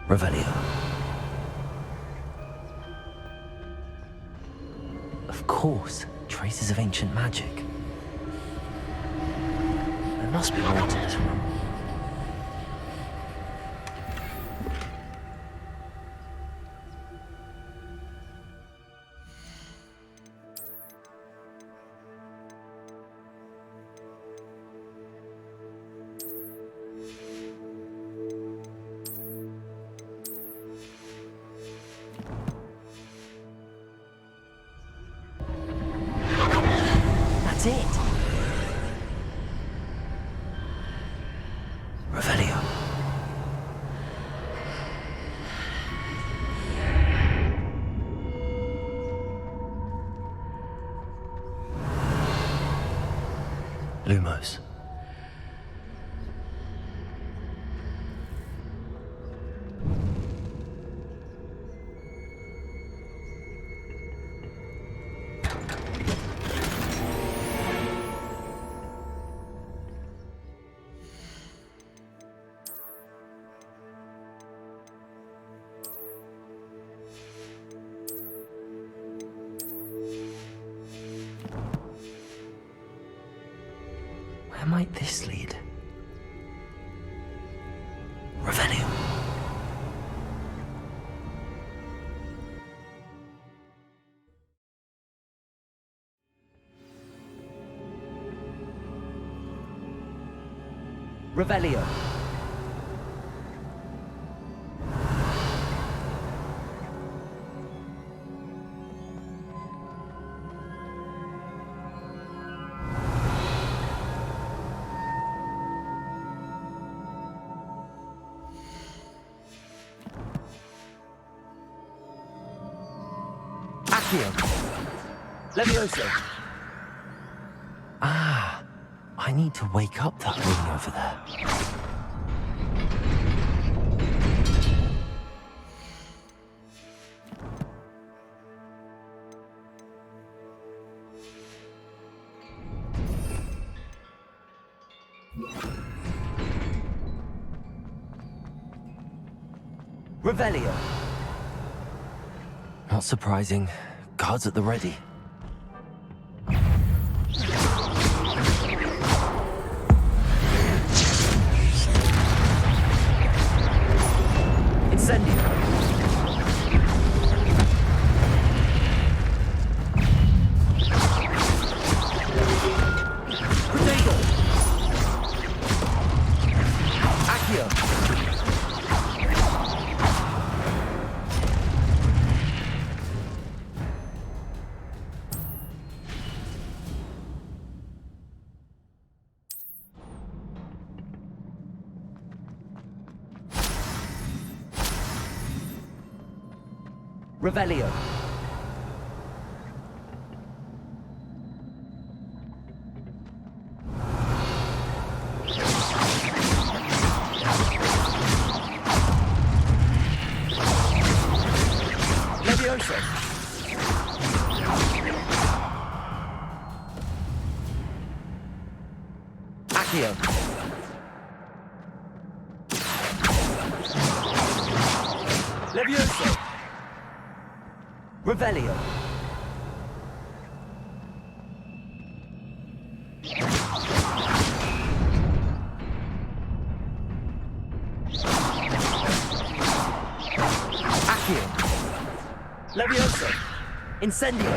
Revelio. Of course, traces of ancient magic. There must be more to this room. That's it. Revelio. Lumos. Where might this lead? Revelio. Revelio. Accio. Levioso. Ah, I need to wake up that ring over there. Revelio. Not surprising. Guards at the ready. Incendio. Protego. Accio. Revelio. Accio. Levioso. Revelio. Accio. Levioso. Incendio.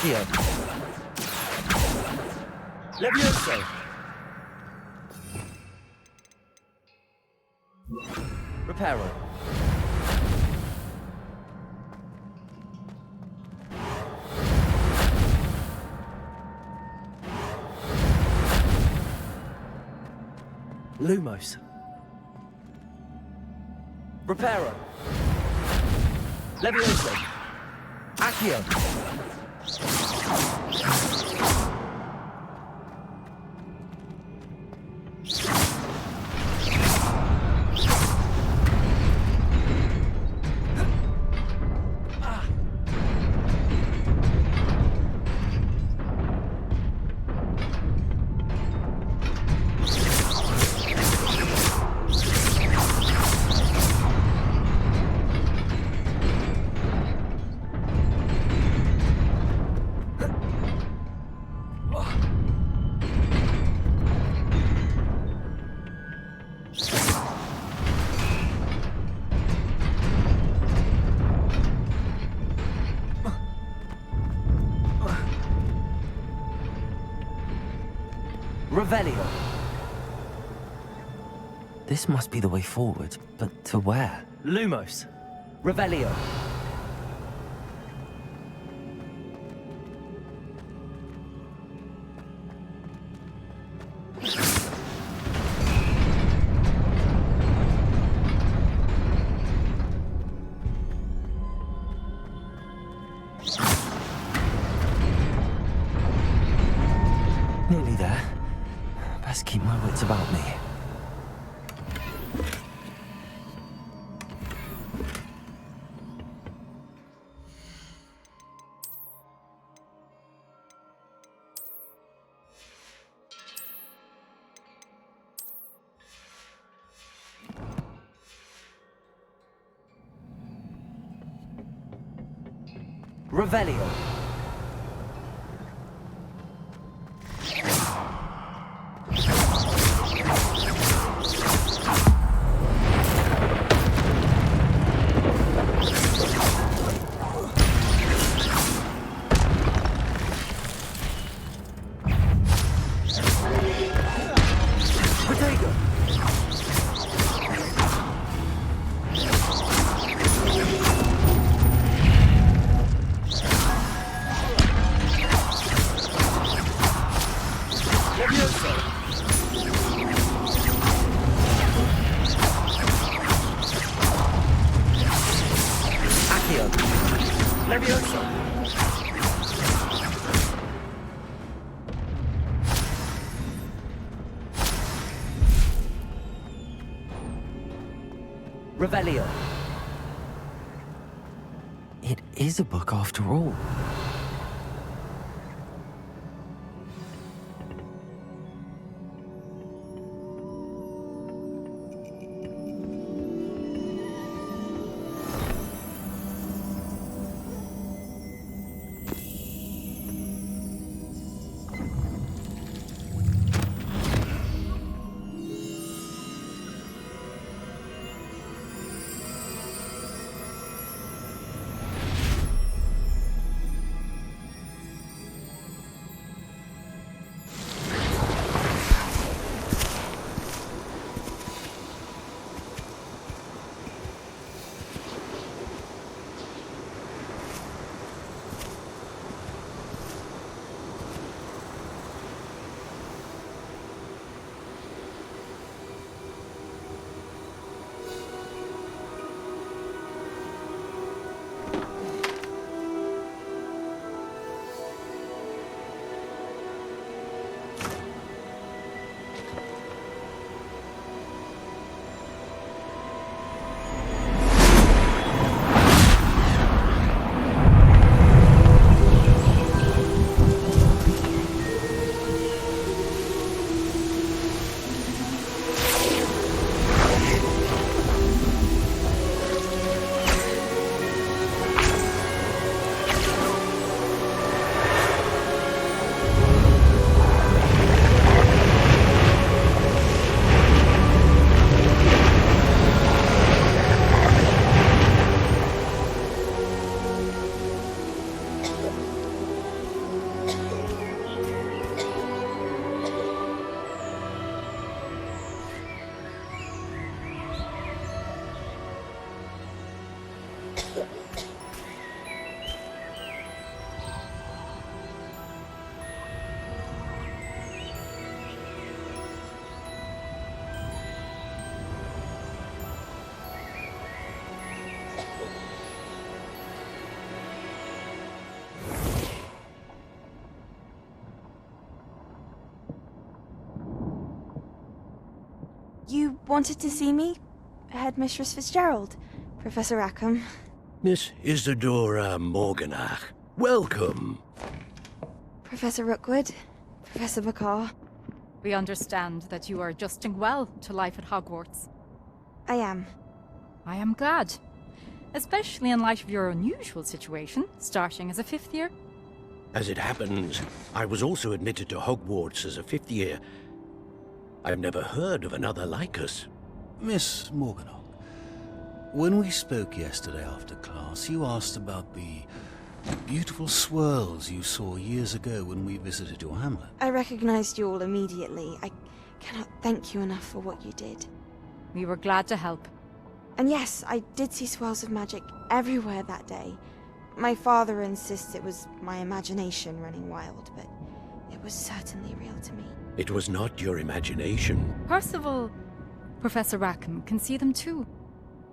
Accio. Levioso. Reparo. Lumos. Reparo. Levioso. Accio. Revelio. This must be the way forward, but to where? Lumos. Revelio. Nearly there. Best keep my wits about me. Revelio. Revelio. It is a book after all. You wanted to see me? Headmistress Fitzgerald? Professor Rackham? Miss Isadora Morganach, welcome. Professor Rookwood? Professor Bakar? We understand that you are adjusting well to life at Hogwarts. I am. I am glad. Especially in light of your unusual situation, starting as a 5th year. As it happens, I was also admitted to Hogwarts as a 5th year. I've never heard of another like us. Miss Morganach, when we spoke yesterday after class, you asked about the beautiful swirls you saw years ago when we visited your hamlet. I recognized you all immediately. I cannot thank you enough for what you did. We were glad to help. And yes, I did see swirls of magic everywhere that day. My father insists it was my imagination running wild, but it was certainly real to me. It was not your imagination. Percival, Professor Rackham can see them too.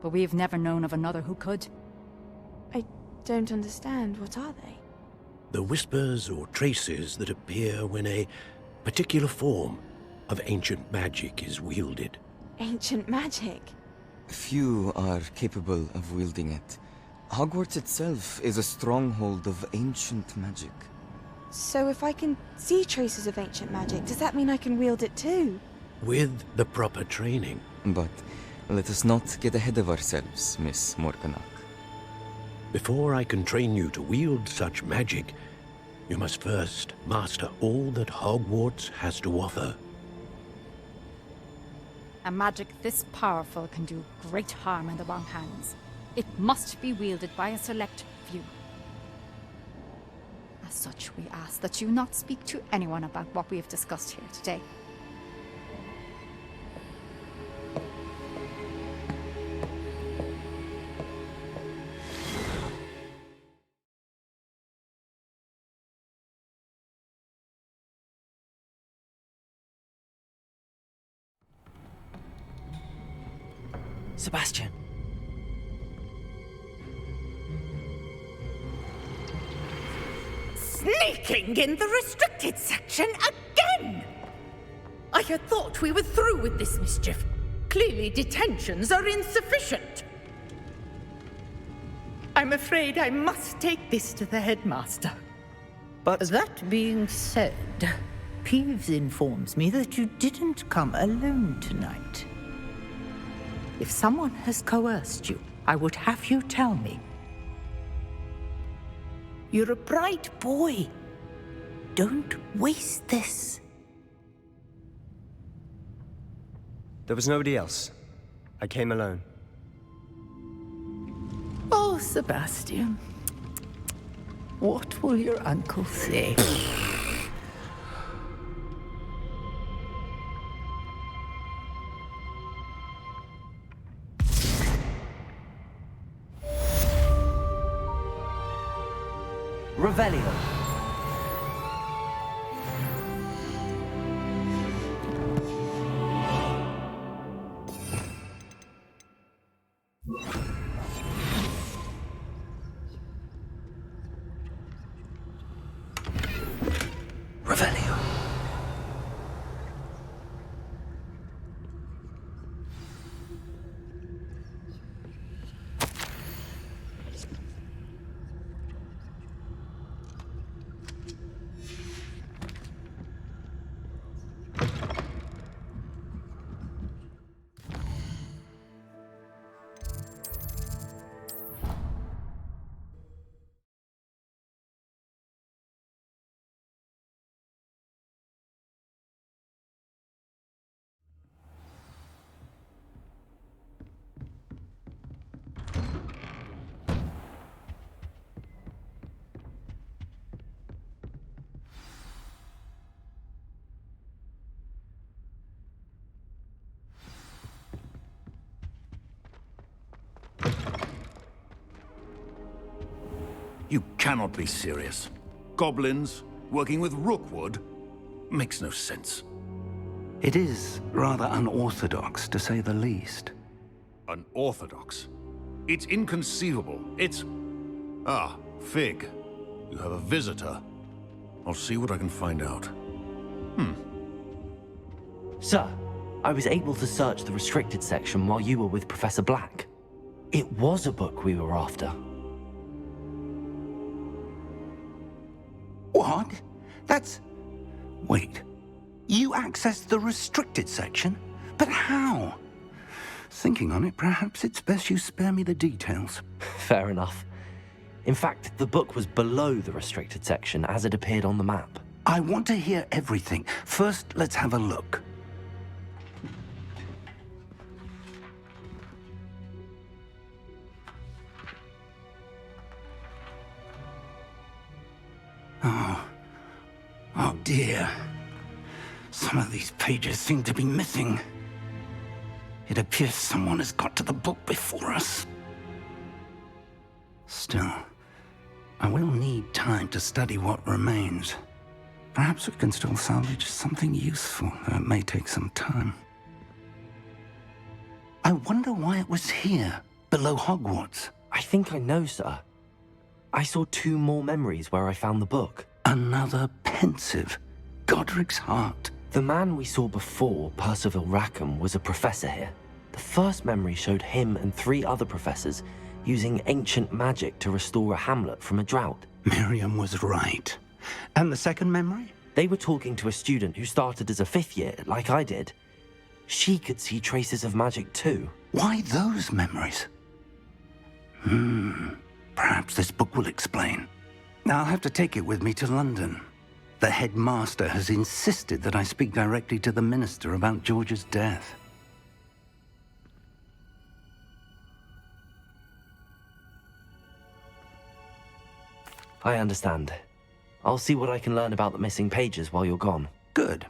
But we've never known of another who could. I don't understand. What are they? The whispers or traces that appear when a particular form of ancient magic is wielded. Ancient magic? Few are capable of wielding it. Hogwarts itself is a stronghold of ancient magic. So if I can see traces of ancient magic, does that mean I can wield it too? With the proper training. But let us not get ahead of ourselves, Miss Morganach. Before I can train you to wield such magic, you must first master all that Hogwarts has to offer. A magic this powerful can do great harm in the wrong hands. It must be wielded by a select few. As such, we ask that you not speak to anyone about what we have discussed here today. Sebastian. Sneaking in the restricted section again! I had thought we were through with this mischief. Clearly, detentions are insufficient. I'm afraid I must take this to the headmaster. But that being said, Peeves informs me that you didn't come alone tonight. If someone has coerced you, I would have you tell me. You're a bright boy. Don't waste this. there was nobody else. I came alone. Oh, Sebastian. What will your uncle say? Revelio. Revelio. You cannot be serious. Goblins working with Rookwood makes no sense. It is rather unorthodox, to say the least. Unorthodox? It's inconceivable. It's... Ah, Fig. You have a visitor. I'll see what I can find out. Sir, I was able to search the restricted section while you were with Professor Black. It was a book we were after. What? That's... Wait. You accessed the restricted section? But how? Thinking on it, perhaps it's best you spare me the details. Fair enough. In fact, the book was below the restricted section as it appeared on the map. I want to hear everything. First, let's have a look. Oh dear. Some of these pages seem to be missing. It appears someone has got to the book before us. Still, I will need time to study what remains. Perhaps we can still salvage something useful, though it may take some time. I wonder why it was here, below Hogwarts. I think I know, sir. I saw 2 more memories where I found the book. Another pensive. Godric's heart. The man we saw before, Percival Rackham, was a professor here. The first memory showed him and 3 other professors using ancient magic to restore a hamlet from a drought. Miriam was right. And the second memory? They were talking to a student who started as a 5th year, like I did. She could see traces of magic too. Why those memories? Perhaps this book will explain. I'll have to take it with me to London. The headmaster has insisted that I speak directly to the minister about George's death. I understand. I'll see what I can learn about the missing pages while you're gone. Good.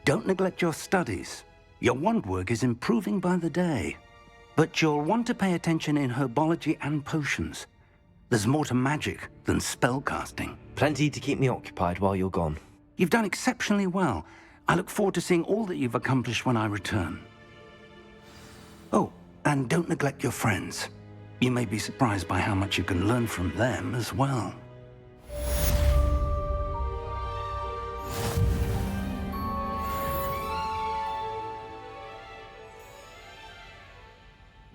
Don't neglect your studies. Your wand work is improving by the day. But you'll want to pay attention in herbology and potions. There's more to magic than spellcasting. Plenty to keep me occupied while you're gone. You've done exceptionally well. I look forward to seeing all that you've accomplished when I return. Oh, and don't neglect your friends. You may be surprised by how much you can learn from them as well.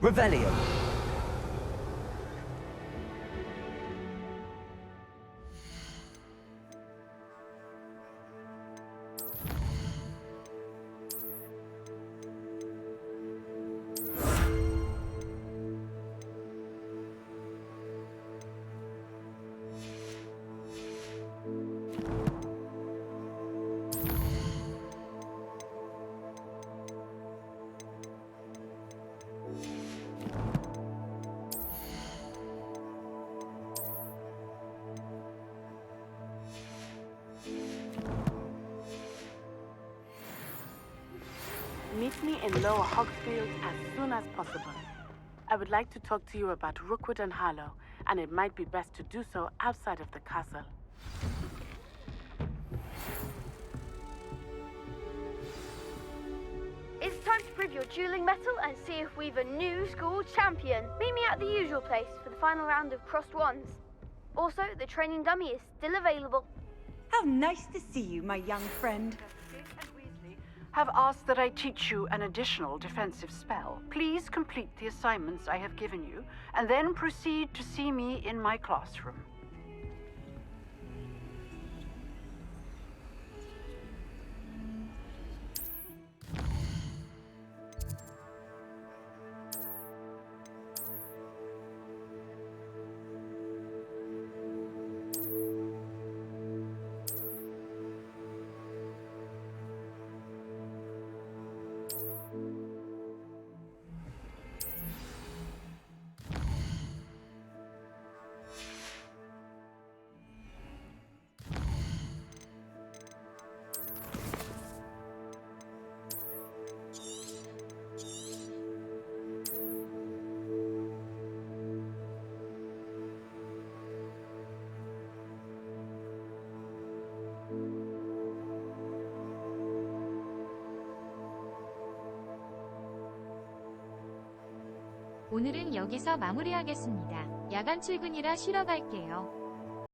Revelio. Meet me in Lower Hogsfield as soon as possible. I would like to talk to you about Rookwood and Harlow, and it might be best to do so outside of the castle. It's time to prove your dueling mettle and see if we've a new school champion. Meet me at the usual place for the final round of crossed wands. Also, the training dummy is still available. How nice to see you, my young friend. Have asked that I teach you an additional defensive spell. Please complete the assignments I have given you, and then proceed to see me in my classroom. 오늘은 여기서 마무리하겠습니다. 야간 출근이라 쉬러 갈게요.